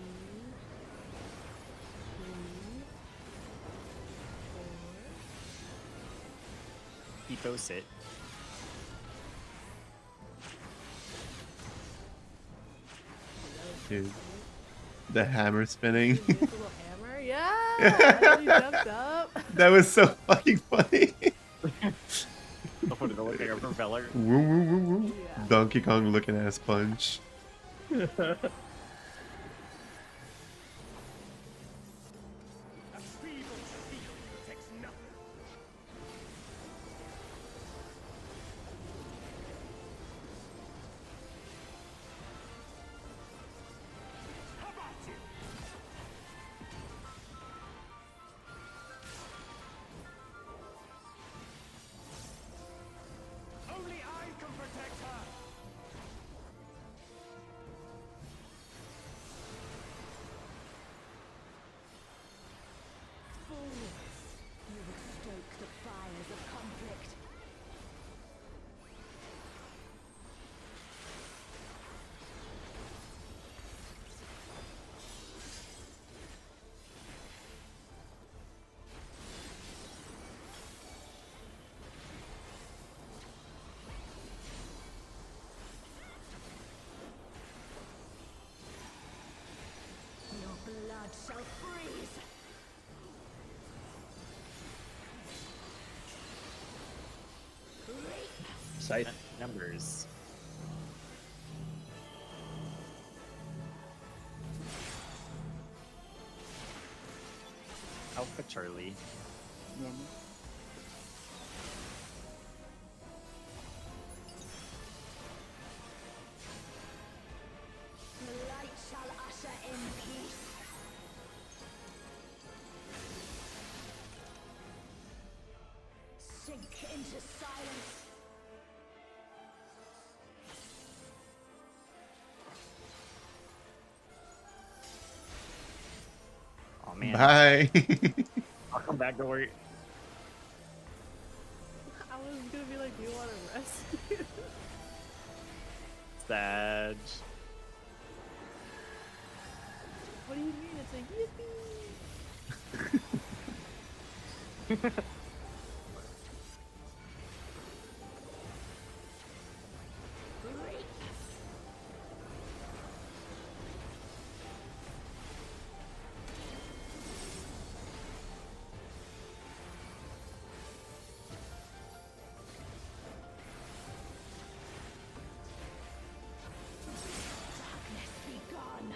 3, 4. Epo sit. Dude. The hammer spinning. Use a little hammer, yeah. You jumped up. That was so fucking funny. I'll put it like a propeller. Woo, woo, woo, woo. Yeah. Donkey Kong looking ass punch. A feeble shield protects nothing. How about you? Only I can protect her. Fools! You would stoke the fires of conflict. Your blood shall freeze! Sight. Numbers. Alpha Charlie. The light shall usher in peace. Sink into silence. Oh man. Bye. I'll come back to work. I was gonna be like, do you want to rest? Sag. What do you mean? It's like yippee. Darkness be gone.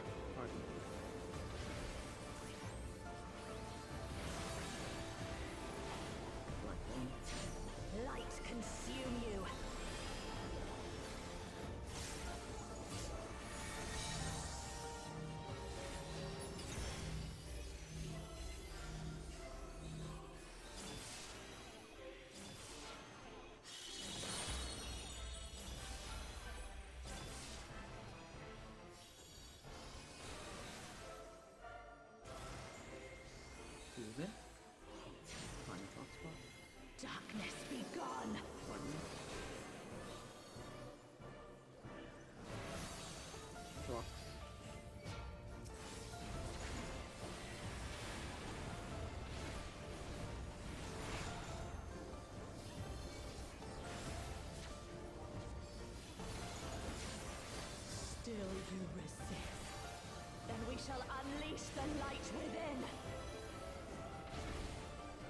shall unleash the light within.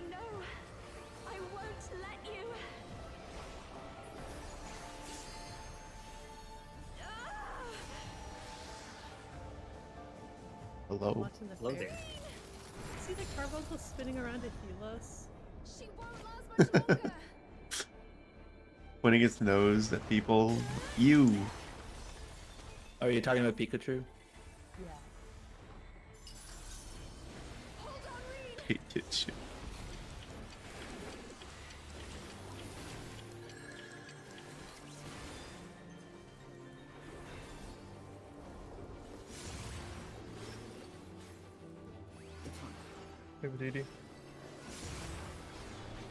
No, I won't let you. Hello. Watching the Hello fair. there. See the carbuncle spinning around to heal us? She won't last much longer. Pointing its nose at people. You. Oh, are you talking about Pikachu? Yeah. Hold on, Reed. Pikachu. It's fine. Hey, Didi.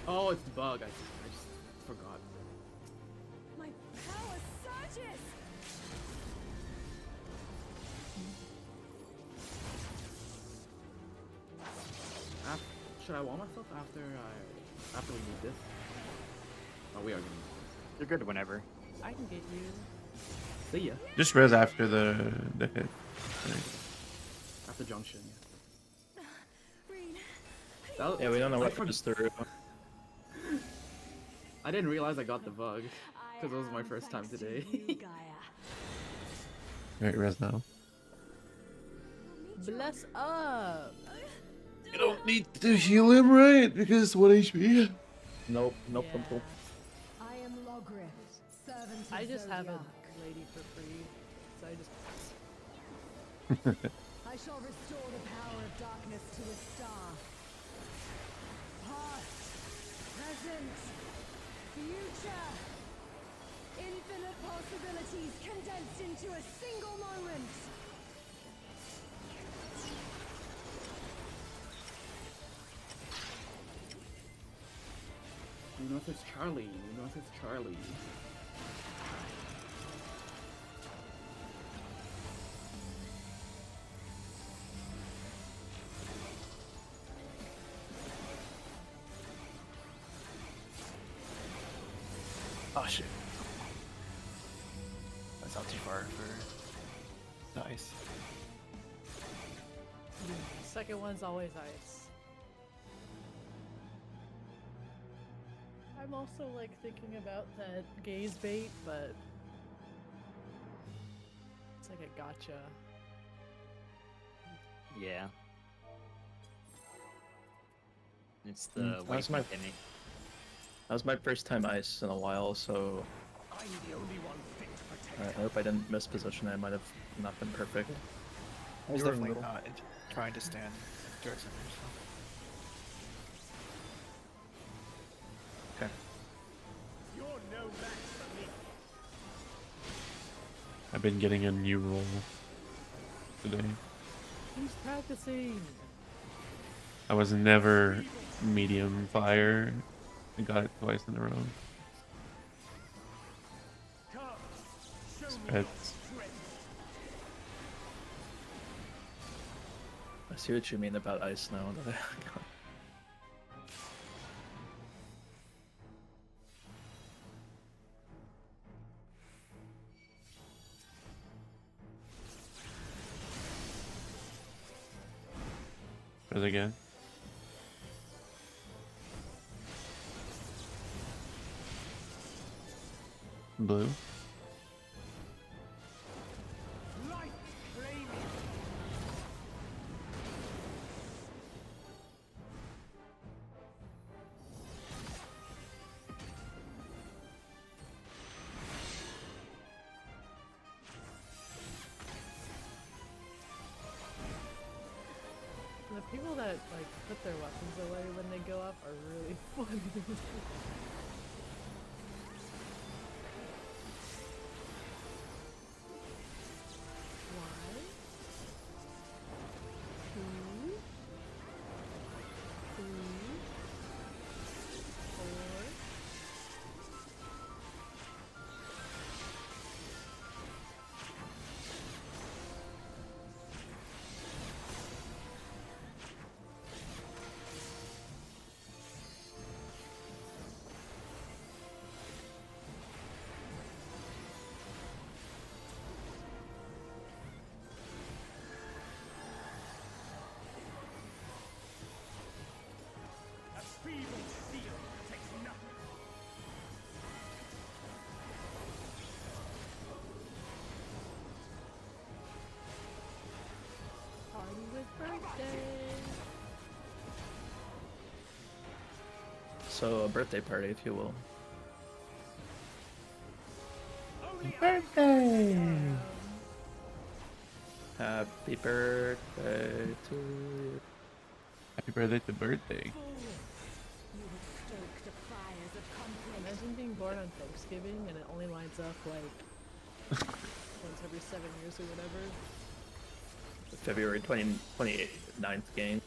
Oh, it's the bug. I just forgot. My power surges. Should I warm myself after we need this? Oh, we are gonna need You're good whenever. I can get you. this. See ya. Just res after the hit. Right. After junction. Reed, That, Yeah, we don't know I what forg- goes through. I didn't realize I got the bug. I 'Cause it was my am first time thanks to today. you, Gaia. Right, res now. Bless up! You don't need to heal him, right? Because 1 HP. Nope, nope, Yeah. nope, nope. I am Logrin, servant of I just have a Zodiac. lady for free, so I just. I shall restore the power of darkness to a star. Past, present, future. Infinite possibilities condensed into a single moment. You know if it's Charlie. You know if it's Charlie. Oh shit. That's not too far for dice. Second one's always ice. I'm also like thinking about that gaze bait, but it's like a gotcha. Yeah. It's the that was my- Penny. That was my first time ice in a while, so I'm the only one fit to I protect. hope I didn't miss position. I might have not been perfect. I was You're there in the definitely middle. not trying to stand direct center. Okay. You're no match for me. I've been getting a new roll today. He's practicing. I was never medium fire. I got it twice in a row. Come, show me your Spreads. strength. I see what you mean about ice now. That I got. Res again. Blue. Light flaming. The people that like put their weapons away when they go up are really funny. One, two, three, four. So a birthday party, if you will. Birthday! Happy birthday to you. Happy birthday to birthday. You would stoke the fires of conflict. Imagine being born on Thanksgiving and it only lines up like once every 7 years or whatever. February 28th, 9th game.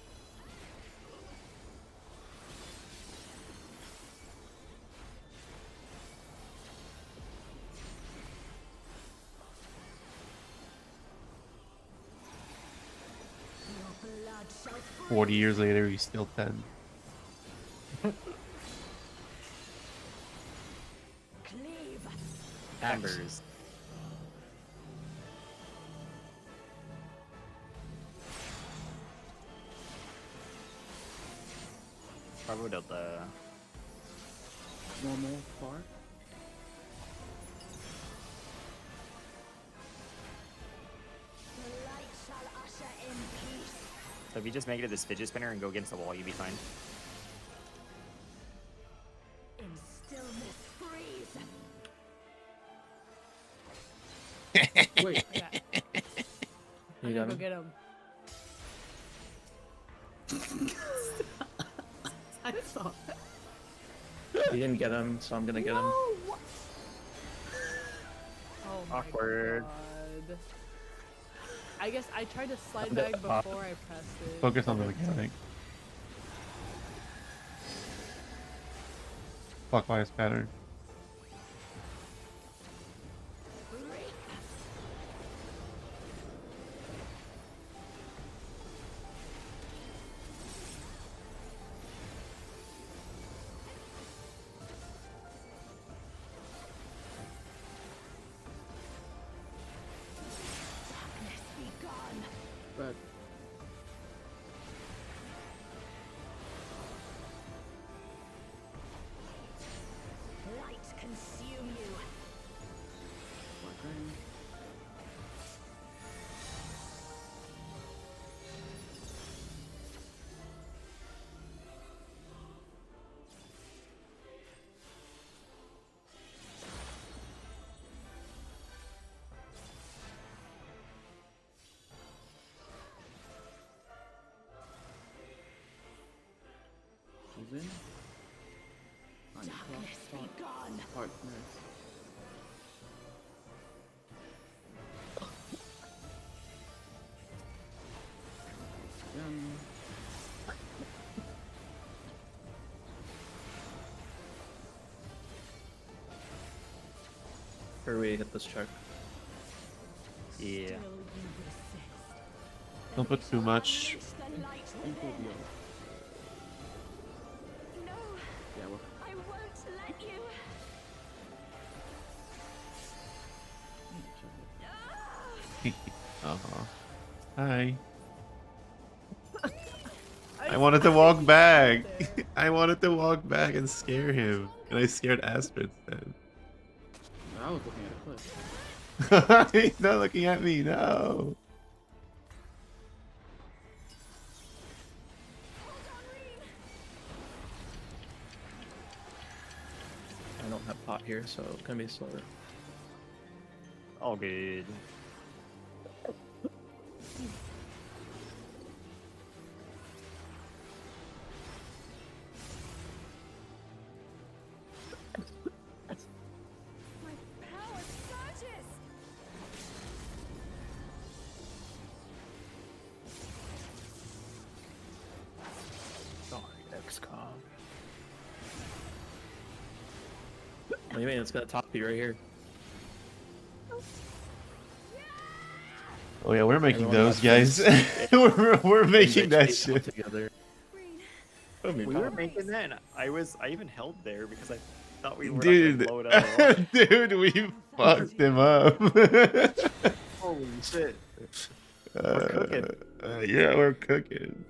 Your blood shall 40 years later, he's still 10. cleave. Embers. Bravo Delta. Normal far. The light shall usher in peace. So if you just make it to this fidget spinner and go against the wall, you'll be fine. In stillness freeze. Wait, Yeah. You I'm got gonna go him? get him. I saw. You didn't get him, so I'm gonna get him. Oh my Awkward. God. I guess I tried to slide back before I pressed it. Focus on the mechanic. Clockwise pattern. Darkness be gone. But Light consume you. okay. Who's in? Darkness be gone. Partners. Or we hit this check. Yeah. Still you resist. Don't put too much. Unleash the light Equal within. deal. No, Yeah, well, I won't let you. Uh-huh. Hi. I wanted to walk back. I wanted to walk back and scare him. And I scared Astrid instead. I was looking at a clip. He's not looking at me, no. I don't have pot here, so it's gonna be slower. All good. My power surges. Sorry, XCOM. What do you mean? It's gonna top you right here. Oh yeah, we're making Everyone those, has guys. we're making that HP shit. together. We were making that, and I even held there because I thought we were Dude, not gonna blow it out. dude, we fucked him up. Holy shit. We're cooking. Yeah, we're cooking.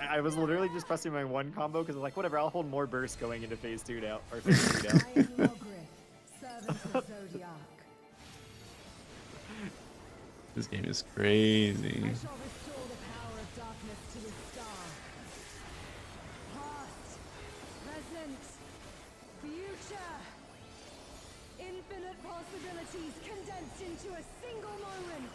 I was literally just pressing my one combo because I'm like, whatever, I'll hold more bursts going into phase 2 now, or phase 3 now. I am Logriff, servant of Zodiac. This game is crazy. I shall restore the power of darkness to its star. Past present, future. Infinite possibilities condensed into a single moment.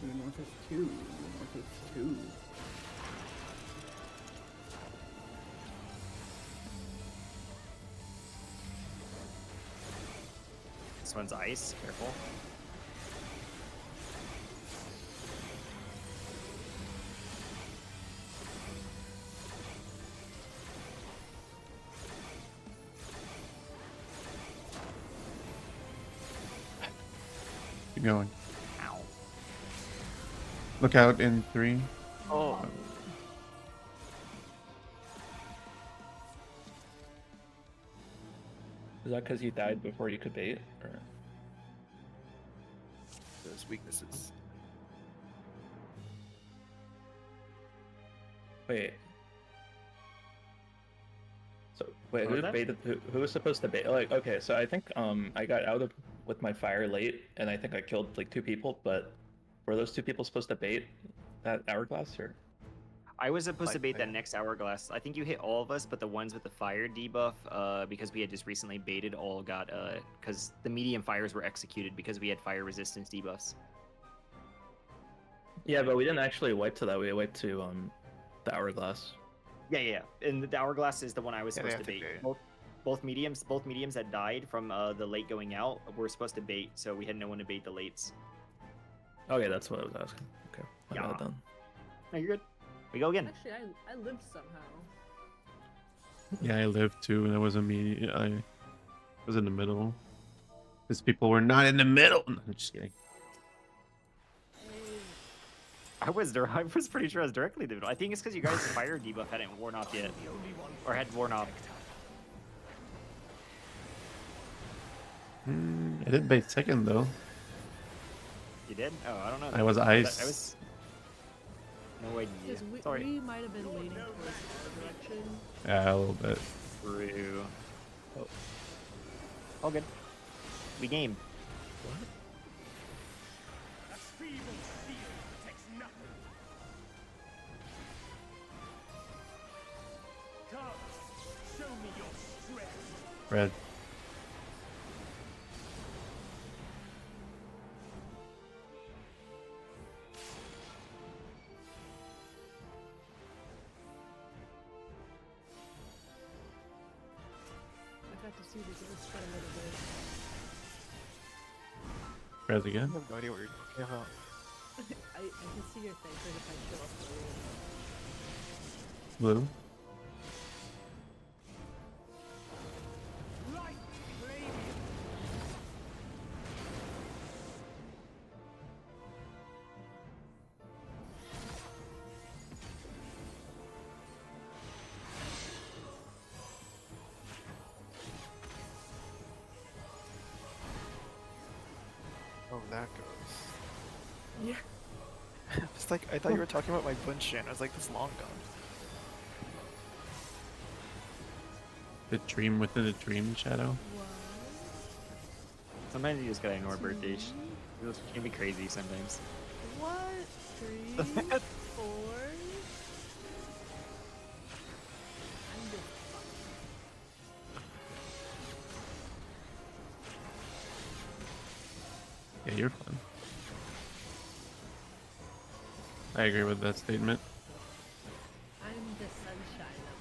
The north is 2. The north is 2. This one's ice. Careful. Keep going. Ow. Look out in 3. Oh. Is that because you died before you could bait? Or... Those weaknesses. Wait. So wait, What who was that? baited? Who was supposed to bait? Like, okay, so I think I got out of with my fire late, and I think I killed like 2 people. But were those 2 people supposed to bait that hourglass or? I was supposed to bait that Likely. next hourglass. I think you hit all of us, but the ones with the fire debuff, because we had just recently baited, all got because the medium fires were executed because we had fire resistance debuffs. Yeah, but we didn't actually wipe to that. We wiped to the hourglass. Yeah. And the hourglass is the one I was Yeah, they supposed to have to bait. bait. Both mediums that died from the late going out were supposed to bait, so we had no one to bait the lates. Okay, that's what I was asking. Okay, I got Yeah. it done. No, you're good. We go again. Actually, I lived somehow. Yeah, I lived too, and I was I was in the middle. Because people were not in the middle. No, I'm just kidding. I was pretty sure I was directly in the middle. I think it's because you guys' fire debuff hadn't worn off yet, or had worn off. I did bait second though. You did? Oh, I don't know. I was ice. I was. No idea. Because Sorry. we might have been leaning towards our direction. Yeah, a little bit. True. Oh. All good. We game. A feeble shield protects nothing. Come, show me your strength. Red. I got to see the ghost for a little bit. Red I again. have no idea what you're talking about. I can see your face if I show up for you. Blue. Light radiant. Oh, that goes. Yeah. It's like I thought you were talking about my Bunshin. I was like, this long gone. The dream within a dream shadow. One, Sometimes you just gotta ignore birthdays. two, It can be crazy sometimes. what? 3, 4. I'm just Yeah, you're fun. I agree with that statement. I'm the sunshine of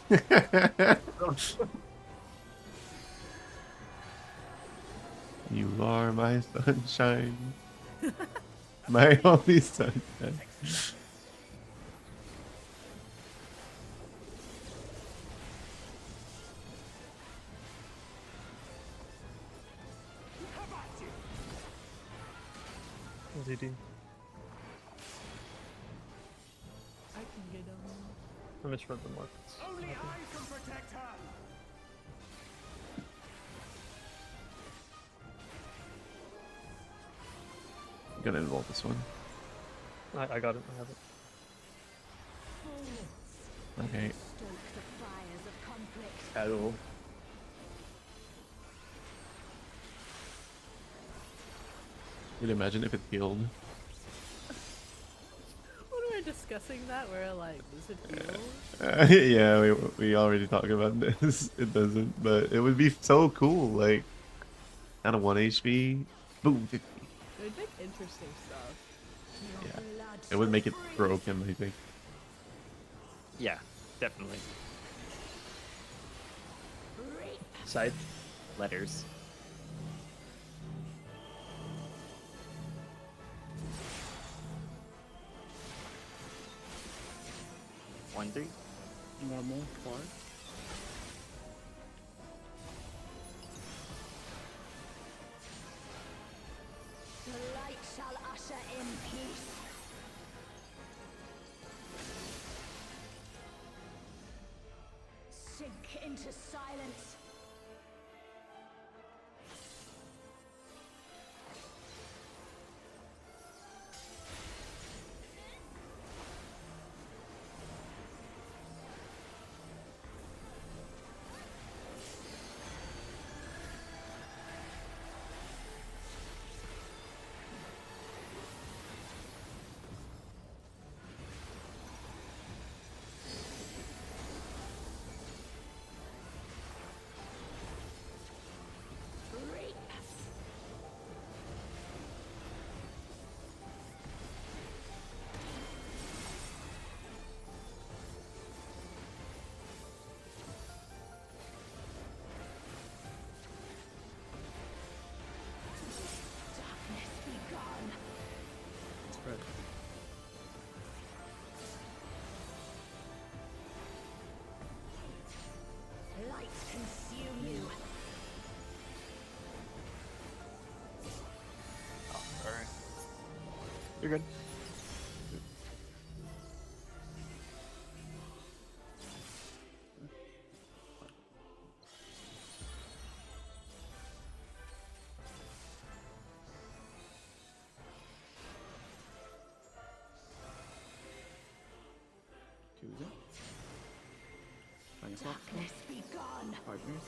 the group. You are my sunshine. My only sunshine. ZD. I can get them. I misread the markets. Only I can protect her. I'm gonna involve this one. I got it. I have it. Okay. Stoke the fires of conflict. Hello. Can you imagine if it healed? When we were discussing that, we were like, does it heal? Yeah, we already talked about this. It doesn't, but it would be so cool. Like, out of 1 HP, boom, 50. It would make interesting stuff. Yeah, it would make it broken, I think. Yeah, definitely. Side. Letters. One, three. Normal 4. The light shall usher in peace. Sink into silence. Spread. Light consume you. Oh, alright. You're good. Choose it. Find yourself. Darkness be gone. Partners.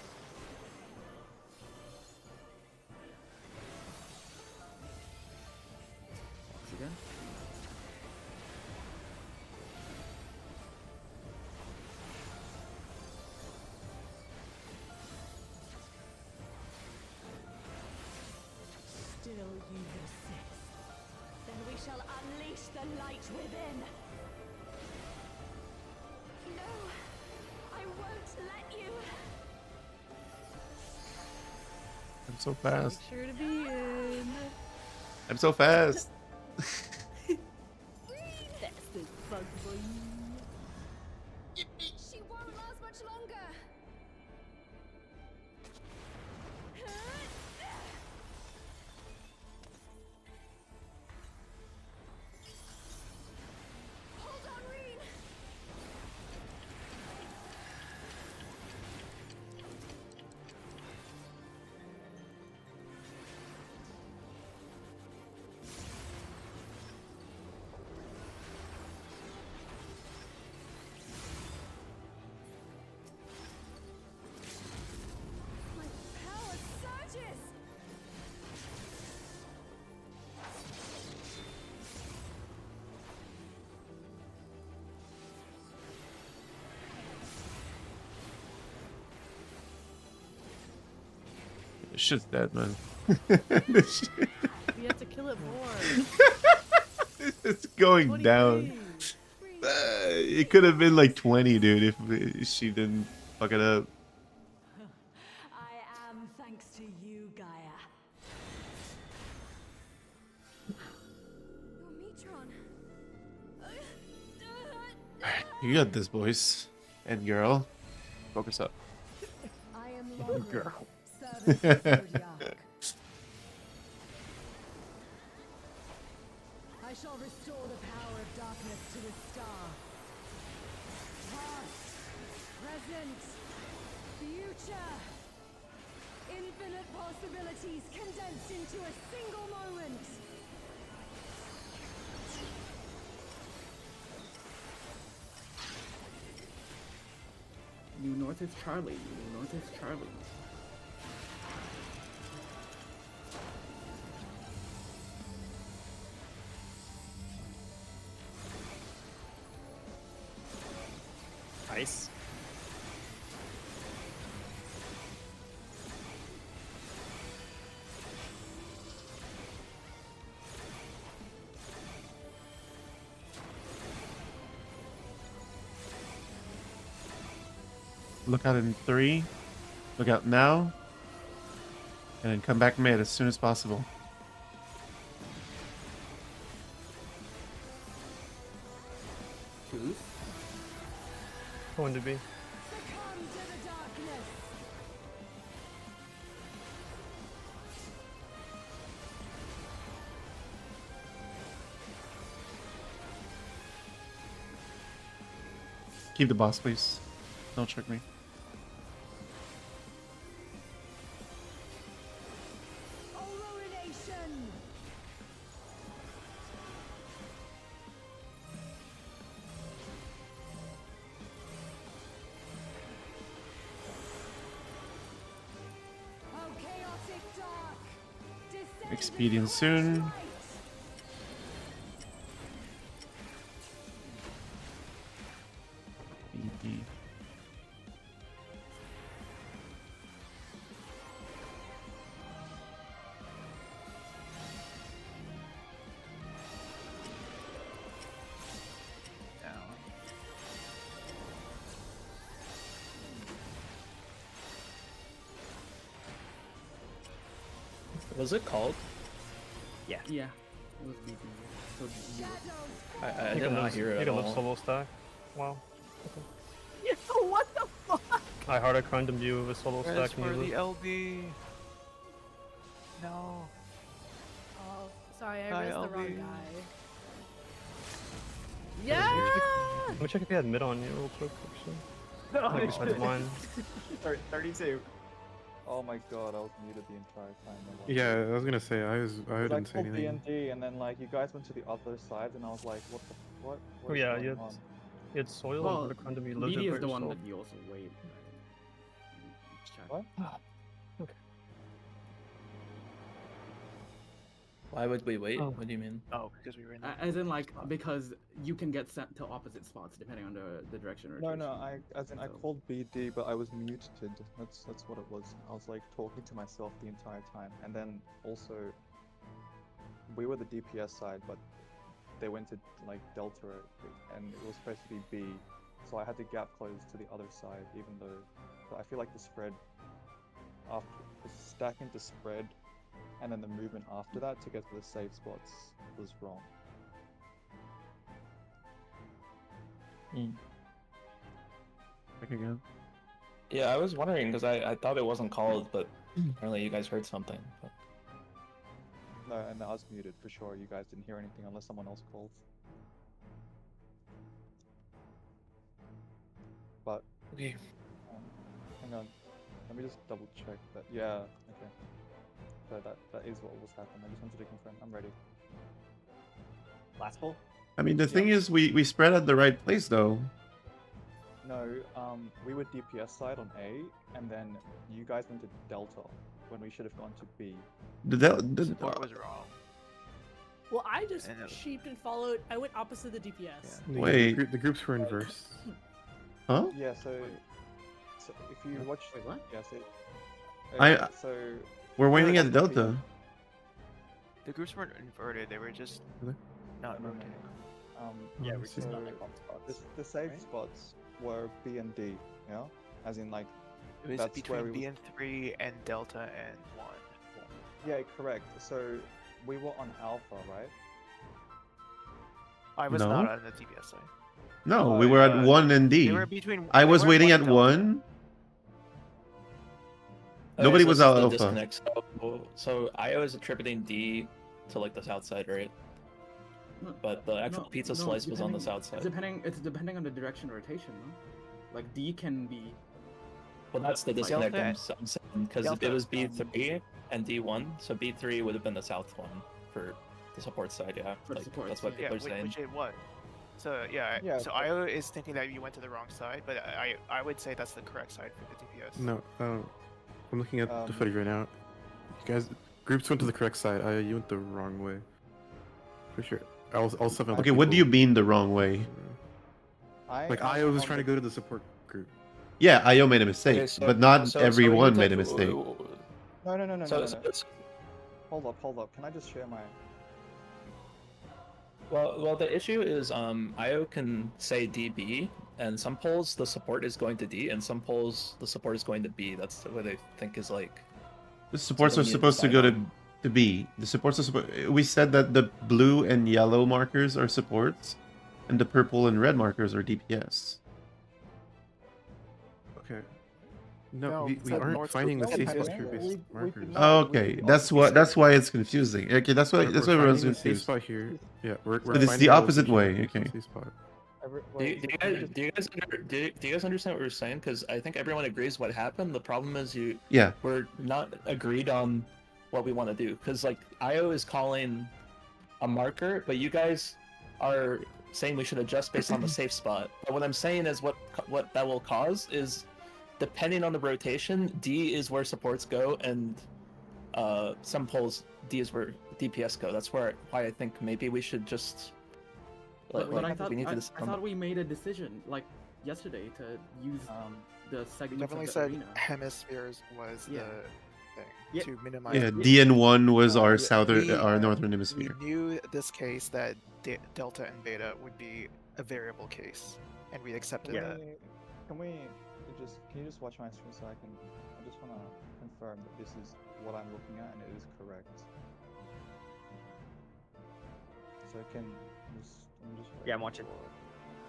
Once again. Still you persist. Then we shall unleash the light within. No, I won't let you. I'm so fast. Make sure to be in. I'm so fast. That's the bug boy. She won't last much longer. Hold on, Reen. My power surges. This shit's dead, man. We have to kill it more. It's going 23. down. It could have been like 20, dude, if she didn't fuck it up. I am thanks to you, Gaia. Your Metron. You got this, boys and girl. Focus up. I am Logrin, Girl. servant of Zodiac. I shall restore the power of darkness to the star. Past, present, future. Infinite possibilities condensed into a single moment. New North is Charlie. New North is Charlie. Look out in 3. Look out now. And then come back mid as soon as possible. Choose. Going to be. Succumb to the darkness. Keep the boss, please. Don't trick me. Oh, ruination. Oh, chaotic dark. Descend Expedient with soon. light. BD. Was it called? Yeah. Yeah. It was BT. So you I You did can not live- hear it You at can live all. solo stack. Wow. Yeah, what the fuck? I harder cruned you with solo Res stack. for and the you LB. No. Oh, sorry, I Hi, raised the wrong LB. guy. Yeah! Let me check if he had mid on you real quick, actually. No, Like besides mine. 32. Oh my god, I was muted the entire time. Yeah, I was gonna say I I didn't say called anything. D&D and then like you guys went to the other side and I was like, what the what? Oh What is yeah, going you had, on? you had soil Well, and harder cruned you lived BD it is by the one yourself. that you also wait. Right? Check. What? Okay. Why would we wait? Oh. What do you mean? Oh, because we were in the As in like because you can get sent to opposite spots depending on the direction or No, I called BD, but I was muted. That's what it was. I was like talking to myself the entire time, and then also we were the DPS side, but they went to like Delta, and it was supposed to be B, so I had to gap close to the other side, even though but I feel like the spread after the stacking to spread, and then the movement after that to get to the safe spots was wrong. Back again. Yeah, I was wondering because I thought it wasn't called, but apparently you guys heard something. But... No, and I was muted for sure. You guys didn't hear anything unless someone else called. But Okay. hang on, let me just double check that. Yeah, okay. So that is what was happening. I just wanted to confirm. I'm ready. Last pull? I mean, the thing is, we spread at the right place, though. No, we were DPS side on A, and then you guys went to Delta when we should have gone to B. support was wrong. Well, I just And it- sheeped and followed. I went opposite the DPS. Wait. The groups were inverse. Huh? Yeah, so if you watch, Wait, what? yeah, so so We're waiting like at Delta. The groups weren't inverted, they were just Really? not No, no, no. rotating. Yeah, Oh, we're I see. just not like on spots. the safe right? spots were B and D, yeah, as in like It was that's where between we B and 3 and Delta and 1. yeah, correct. So we were on Alpha, right? I was No. not on the TBS side. No, we were at 1 and D. They were between. I they was were waiting 1 at and Delta. 1. Okay, Nobody so was this is out the Alpha. disconnect. So I was attributing D to like the south side, right? No, But the actual no, pizza no, slice was on the depending- south side. It's depending on the direction of rotation, no? Like D can be. Well, that's the Like disconnect Delta- I'm saying because Delta, it was B3 and D1, so B3 would have been the south one for the support side. Yeah, For the like, support, that's what yeah. people Yeah, are saying. which it was. So yeah, Yeah, so but- IO is thinking that you went to the wrong side, but I would say that's the correct side for the DPS. No, I'm looking at the Um, footage right now. You guys, groups went to the correct side. You went the wrong way. For sure. All 7 Okay, what do you people- mean the wrong way? Like am I was on trying to the- go to the support group. Yeah, IO made a mistake, Okay, so- but not so everyone we made a need to- mistake. No, So, no. so, Hold up. Can I just share my? well, the issue is IO can say DB, and some polls the support is going to D, and some polls the support is going to B. That's what I think is like. The supports are something you supposed to decide go on. to B. The supports are supposed. We said that the blue and yellow markers are supports, and the purple and red markers are DPS. Okay. No, No, we said aren't north finding the south safe east. spot here based on markers. Oh, okay, that's why it's confusing. Okay, that's why We're everyone's finding the safe confused. spot here. Yeah, we're But it's finding the opposite location way. based on Okay. safe spot. Do you guys understand what we're saying? Because I think everyone agrees what happened. The problem is we're not agreed on what we want to do. Because like IO is calling a marker, but you guys are saying we should adjust based on the safe spot. But what I'm saying is what that will cause is, depending on the rotation, D is where supports go, and some polls D is where DPS go. That's why I think maybe we should just. But I thought we need to I thought we made a decision like yesterday to use the segments Definitely of the said arena. hemispheres was Yeah. the thing Yeah. to minimize. Yeah, DN1 was our We- our northern We hemisphere. knew this case that delta and beta would be a variable case, and we accepted that. Can you just watch my screen so I just want to confirm that this is what I'm looking at and it is correct. So I'm just Yeah, I'm watching.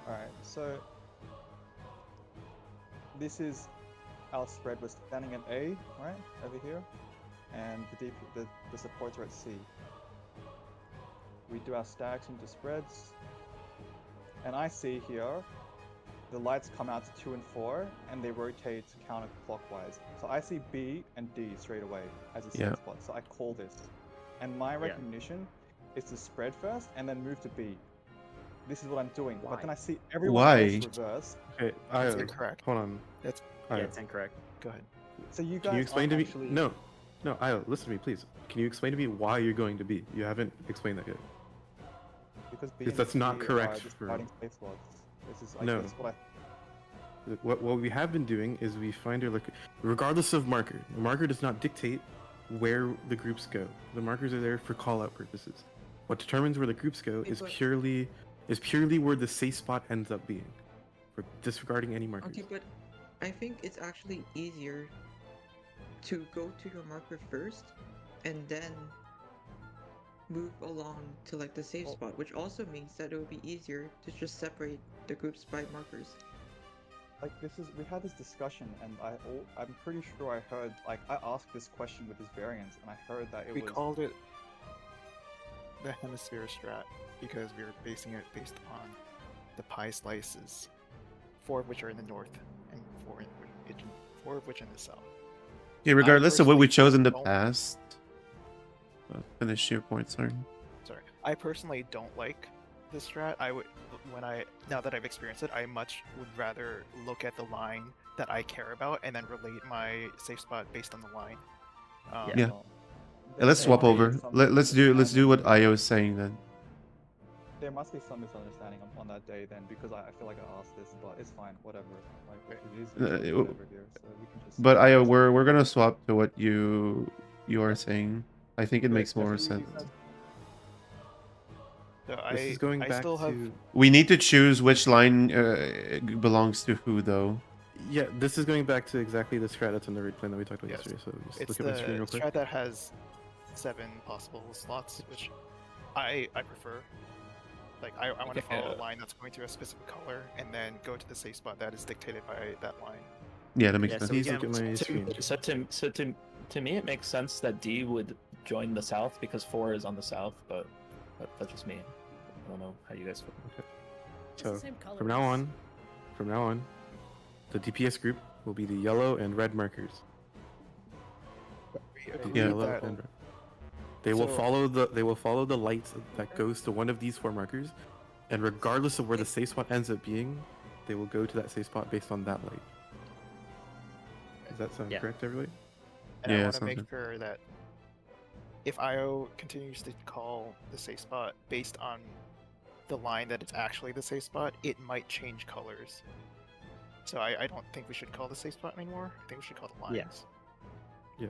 Alright, so this is our spread. We're standing at A, right, over here, and the supports are at C. We do our stacks into spreads, and I see here the lights come out to 2 and 4, and they rotate counterclockwise. So I see B and D straight away as a safe spot. So I call this, and my recognition is to spread first and then move to B. This is what I'm doing. But then I see everyone else reverse. Okay, That's incorrect. Hold on. That's it's incorrect. Go ahead. So you guys Can you explain to me? actually... No, Io, listen to me, please. Can you explain to me why you're going to B? You haven't explained that yet. Because B That's and not C correct are just for- starting safe slots. This is No. this is what What we have been doing is we find our regardless of marker. The marker does not dictate where the groups go. The markers are there for call-out purposes. What determines where the groups go is purely where the safe spot ends up being. We're disregarding any markers. Okay, but I think it's actually easier to go to your marker first and then move along to like the safe spot, which also means that it would be easier to just separate the groups by markers. like we had this discussion, and I'm pretty sure I heard, like, I asked this question with this variance, and I heard that We was called it the hemisphere strat because we were basing it based on the pie slices, 4 of which are in the north and 4 of which in the south. Yeah, regardless of what we chose in the don't- past. Finish your point, sorry. Sorry, I personally don't like this strat. Now that I've experienced it, I much would rather look at the line that I care about and then relate my safe spot based on the line. Yeah. Let's swap over. Let's do what Io is saying then. There must be some misunderstanding on that day then, because I feel like I asked this, but it's fine, whatever. Like, it is whatever here, so we can just... But Io, we're gonna swap to what you are saying. I think it Wait, makes more that's what you sense. said? So This is going I back still have to... We need to choose which line belongs to who, though. Yeah, this is going back to exactly the strat that's in the raid plan that we talked about Yes. yesterday. So just It's look at my screen the real quick. strat that has 7 possible slots, which I prefer. Like, I want to follow a line that's going to a specific color, and then go to the safe spot that is dictated by that line. Yeah, that makes Yeah, so sense. Please look at my screen. To me, it makes sense that D would join the south because 4 is on the south, but that's just me. I don't know how you guys feel. Okay. It's So the same colors. from now on, the DPS group will be the yellow and red markers. We The agree yellow that and red. They will So- follow the light that goes to one of these 4 markers, and regardless of where the safe spot ends up being, they will go to that safe spot based on that light. Does that sound correct, everybody? And Yeah, I want to sounds make good. sure that if IO continues to call the safe spot based on the line that it's actually the safe spot, it might change colors. So I don't think we should call the safe spot anymore. I think we should call the lines. Yeah.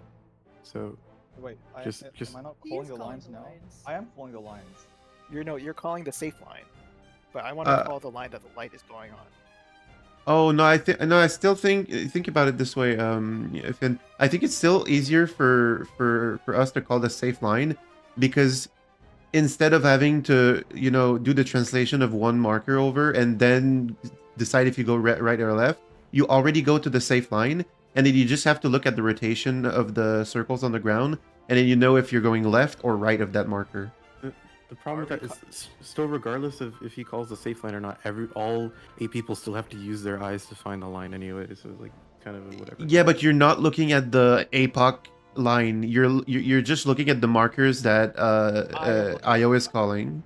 So Wait, just am I not He calling is the calling lines the now? lines. I am calling the lines. You're calling the safe line, but I want to call the line that the light is going on. Oh no, I still think about it this way. Finn, I think it's still easier for us to call the safe line because instead of having to do the translation of one marker over and then decide if you go right or left, you already go to the safe line, and then you just have to look at the rotation of the circles on the ground, and then you know if you're going left or right of that marker. The problem with that is still, regardless of if he calls the safe line or not, all 8 people still have to use their eyes to find the line anyway. So it's like kind of whatever. Yeah, but you're not looking at the APOC line. You're just looking at the markers that IO is calling.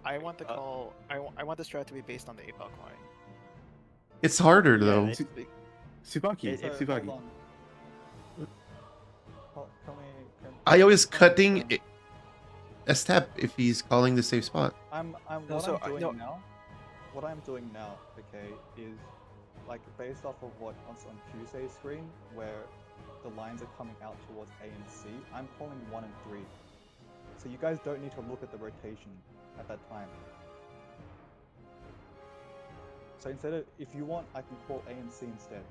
I want the call. I want the strat to be based on the APOC line. It's harder Yeah, though. Subaki, So, Subaki. hold on. IO is cutting a step if he's calling the safe spot. What I'm doing now, okay, is like based off of what's on Tuesday's screen, where the lines are coming out towards A and C. I'm calling 1 and 3, so you guys don't need to look at the rotation at that time. So instead of, if you want, I can call A and C instead.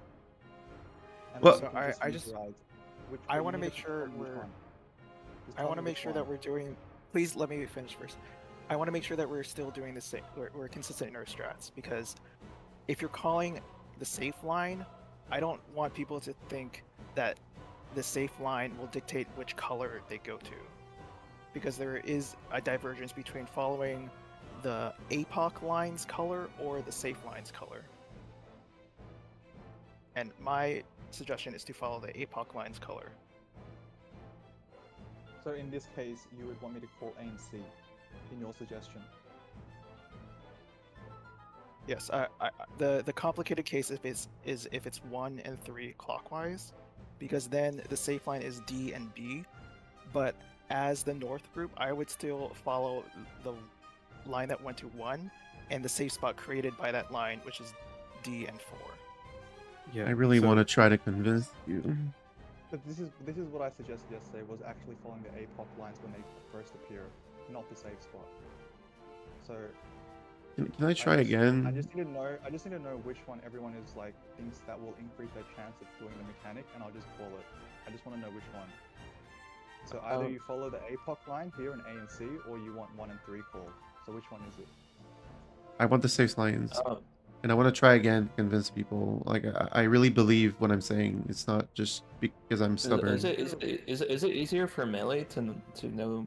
And well, so I want to make sure that we're doing. Please let me finish first. I want to make sure that we're still doing the same. We're consistent in our strats, because if you're calling the safe line, I don't want people to think that the safe line will dictate which color they go to, because there is a divergence between following the APOC line's color or the safe line's color. And my suggestion is to follow the APOC line's color. So in this case, you would want me to call A and C in your suggestion? Yes, the complicated case is if it's 1 and 3 clockwise, because then the safe line is D and B, but as the north group, I would still follow the line that went to 1 and the safe spot created by that line, which is D and 4. Yeah, I really want to try to convince you. But this is what I suggested yesterday, was actually following the APOC lines when they first appear, not the safe spot. So Can I try again? I just need to know which one everyone is like thinks that will increase their chance of doing the mechanic, and I'll just call it. I just want to know which one. So either you follow the APOC line here in A and C, or you want 1 and 3 called. So which one is it? I want the safe lines. And I want to try again to convince people. Like I really believe what I'm saying. It's not just because I'm stubborn. Is it easier for melee to know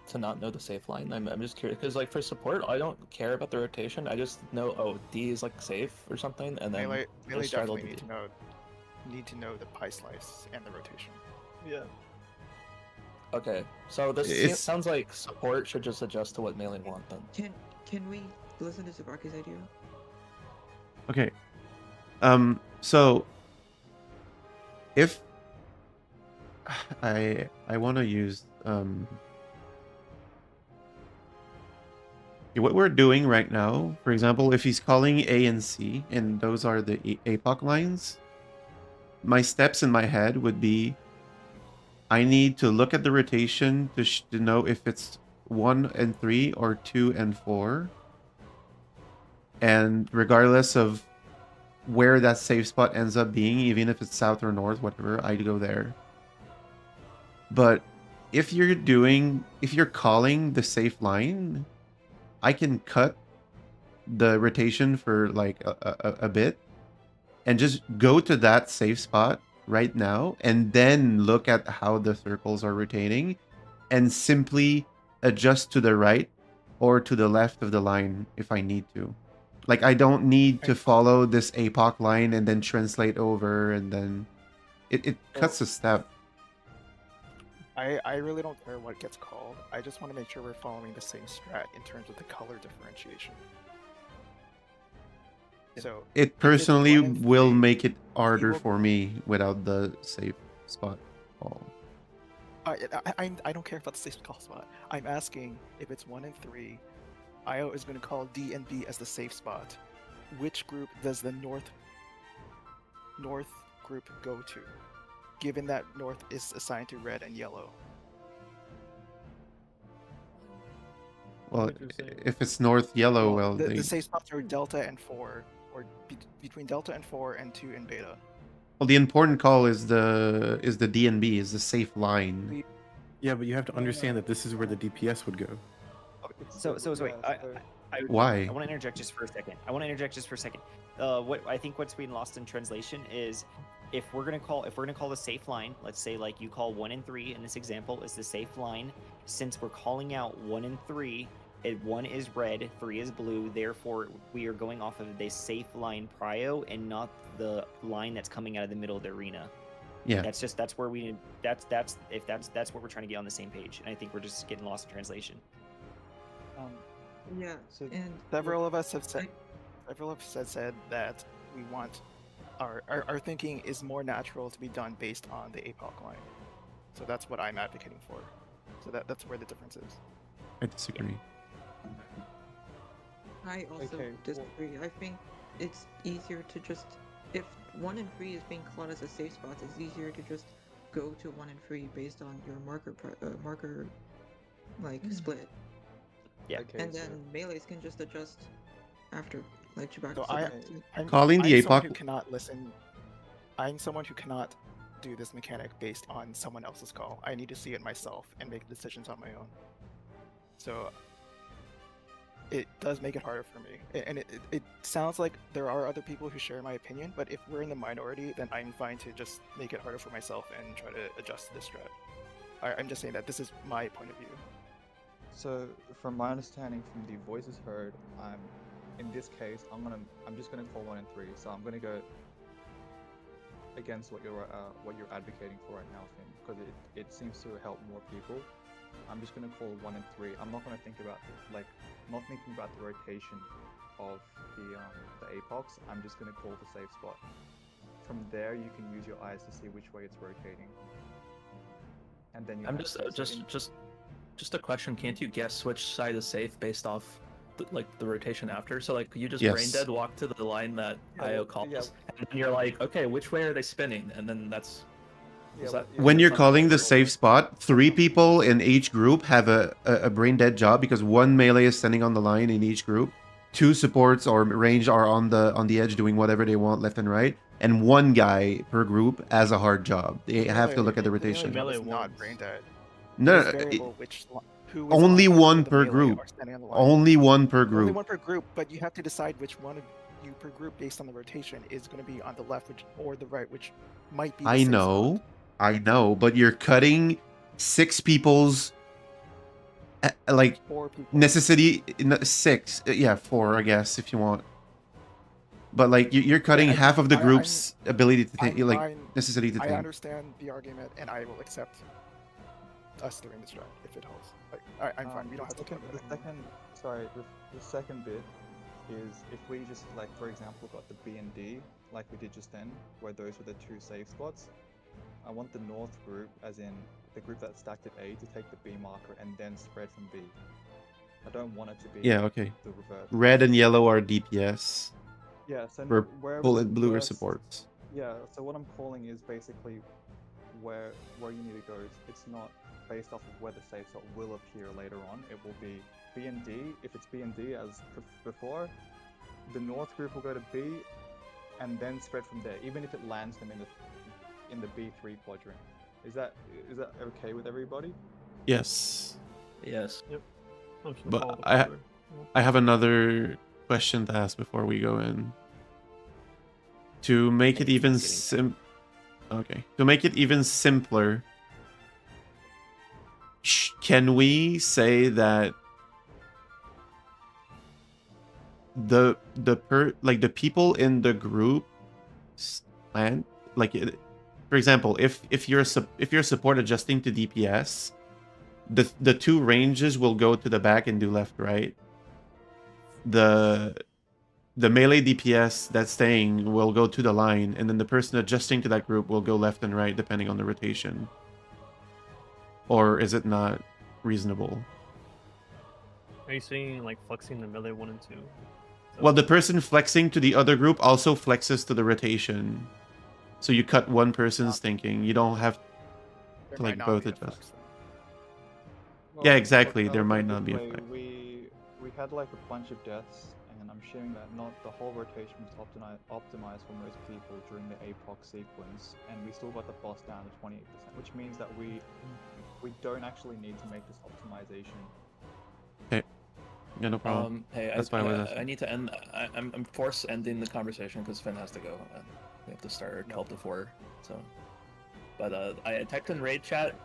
to not know the safe line? I'm just curious, because like for support, I don't care about the rotation. I just know D is like safe or something, and then Melee just straddle definitely the need to know the pie slice and the rotation. Yeah. Okay, so this sounds like support should just adjust to what melee want then. Can we listen to Subaki's idea? Okay. So if I want to use what we're doing right now, for example, if he's calling A and C and those are the APOC lines, my steps in my head would be I need to look at the rotation to know if it's 1 and 3 or 2 and 4. And regardless of where that safe spot ends up being, even if it's south or north, whatever, I'd go there. But if you're calling the safe line, I can cut the rotation for like a bit and just go to that safe spot right now and then look at how the circles are rotating and simply adjust to the right or to the left of the line if I need to. Like, I don't need to follow this APOC line and then translate over, and then it cuts a step. I really don't care what gets called. I just want to make sure we're following the same strat in terms of the color differentiation. So it personally will make it harder for me without the safe spot call. I don't care about the safe call spot. I'm asking if it's 1 and 3. IO is going to call D and B as the safe spot. Which group does the north group go to, given that north is assigned to red and yellow? Well, what you're saying. if it's north yellow, well, the, they... the safe spots are delta and 4, or between delta and 4 and 2 and beta. Well, the important call is the DNB, is the safe line. Yeah, but you have to understand that this is where the DPS would go. So wait. Why? I want to interject just for a second. What I think what's being lost in translation is if we're gonna call the safe line, let's say like you call 1 and 3 in this example is the safe line. Since we're calling out 1 and 3, 1 is red, 3 is blue. Therefore, we are going off of the safe line prio and not the line that's coming out of the middle of the arena. Yeah. That's what we're trying to get on the same page, and I think we're just getting lost in translation. Yeah, So and Several of us have said that we want our thinking is more natural to be done based on the APOC line. So that's what I'm advocating for. So that's where the difference is. I disagree. I also Okay, disagree. I think it's easier to just, if 1 and 3 is being called as a safe spot, it's easier to just go to 1 and 3 based on your marker split. Yeah. Okay, And so- then melees can just adjust after, like Chewbacca So said. Calling the someone APOC who cannot listen. I'm someone who cannot do this mechanic based on someone else's call. I need to see it myself and make decisions on my own. So it does make it harder for me. And it sounds like there are other people who share my opinion, but if we're in the minority, then I'm fine to just make it harder for myself and try to adjust this strat. I'm just saying that this is my point of view. So, from my understanding from the voices heard, in this case, I'm just gonna call 1 and 3. So I'm gonna go against what you're advocating for right now, Finn, because it seems to help more people. I'm just gonna call 1 and 3. I'm not gonna think about not thinking about the rotation of the apox. I'm just gonna call the safe spot. From there, you can use your eyes to see which way it's rotating. And then you I'm have to- just a question. Can't you guess which side is safe based off the rotation after? So like you just Yes. brain dead walk to the line that Yeah, IO well, calls, yeah. and then you're like, okay, which way are they spinning? And then that's when you're that's calling the not- safe spot, 3 people in each group have a brain dead job because 1 melee is standing on the line in each group, 2 supports or range are on the edge doing whatever they want left and right, and 1 guy per group has a hard job. They have to look at the rotation. Melee It's not ones. brain dead. No, It's no, variable who is only on one the per melee group. are standing on the line. Only 1 per Only group. one per group, but you have to decide which one of you per group based on the rotation is going to be on the left or the right, which might be the I safe know, but you're cutting 6 people's 4 people. necessity 6, yeah, 4 I guess if you want. But like you're cutting I- half of the I- group's ability to I'm think, like fine. necessity to I think. understand the argument, and I will accept us doing this strat if it holds. I'm fine. We don't have to talk about it anymore. The second bit is if we just for example got the B and D like we did just then, where those were the 2 safe spots. I want the north group, as in the group that stacked at A, to take the B marker and then spread from B. I don't want it to be Yeah, okay. the reverse. Red and yellow are DPS. Yeah, so Where wherever blue the and blue are worst- supports. Yeah, so what I'm calling is basically where you need to go. It's not based off of where the safe spot will appear later on. It will be B and D. If it's B and D as before, the north group will go to B and then spread from there, even if it lands them in the B3 quadrant. Is that okay with everybody? Yes. Yes. I'm just gonna But follow the I color. have another question to ask before we go in. To make it even to make it even simpler, can we say that the people in the group plan, for example, if you're a support adjusting to DPS, the 2 ranges will go to the back and do left right. The melee DPS that's staying will go to the line, and then the person adjusting to that group will go left and right depending on the rotation. Or is it not reasonable? Are you saying like flexing the melee 1 and 2? Well, the person flexing to the other group also flexes to the rotation. So you cut one person's thinking. You don't have There to might not both be a adjust. flex then. Yeah, exactly. There might not be a way, flex. we we had like a bunch of deaths, and I'm assuming that not the whole rotation was optimized for most people during the APOC sequence, and we still got the boss down to 28%, which means that we don't actually need to make this optimization. Okay. Yeah, no problem. Hey, That's fine with us. I need to end. I'm forced ending the conversation because Finn has to go. And we have to start our call to 4. So, but I typed in raid chat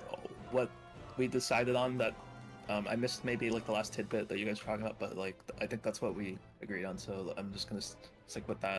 what we decided on that. I missed maybe like the last tidbit that you guys were talking about, but like I think that's what we agreed on. So I'm just gonna stick with that.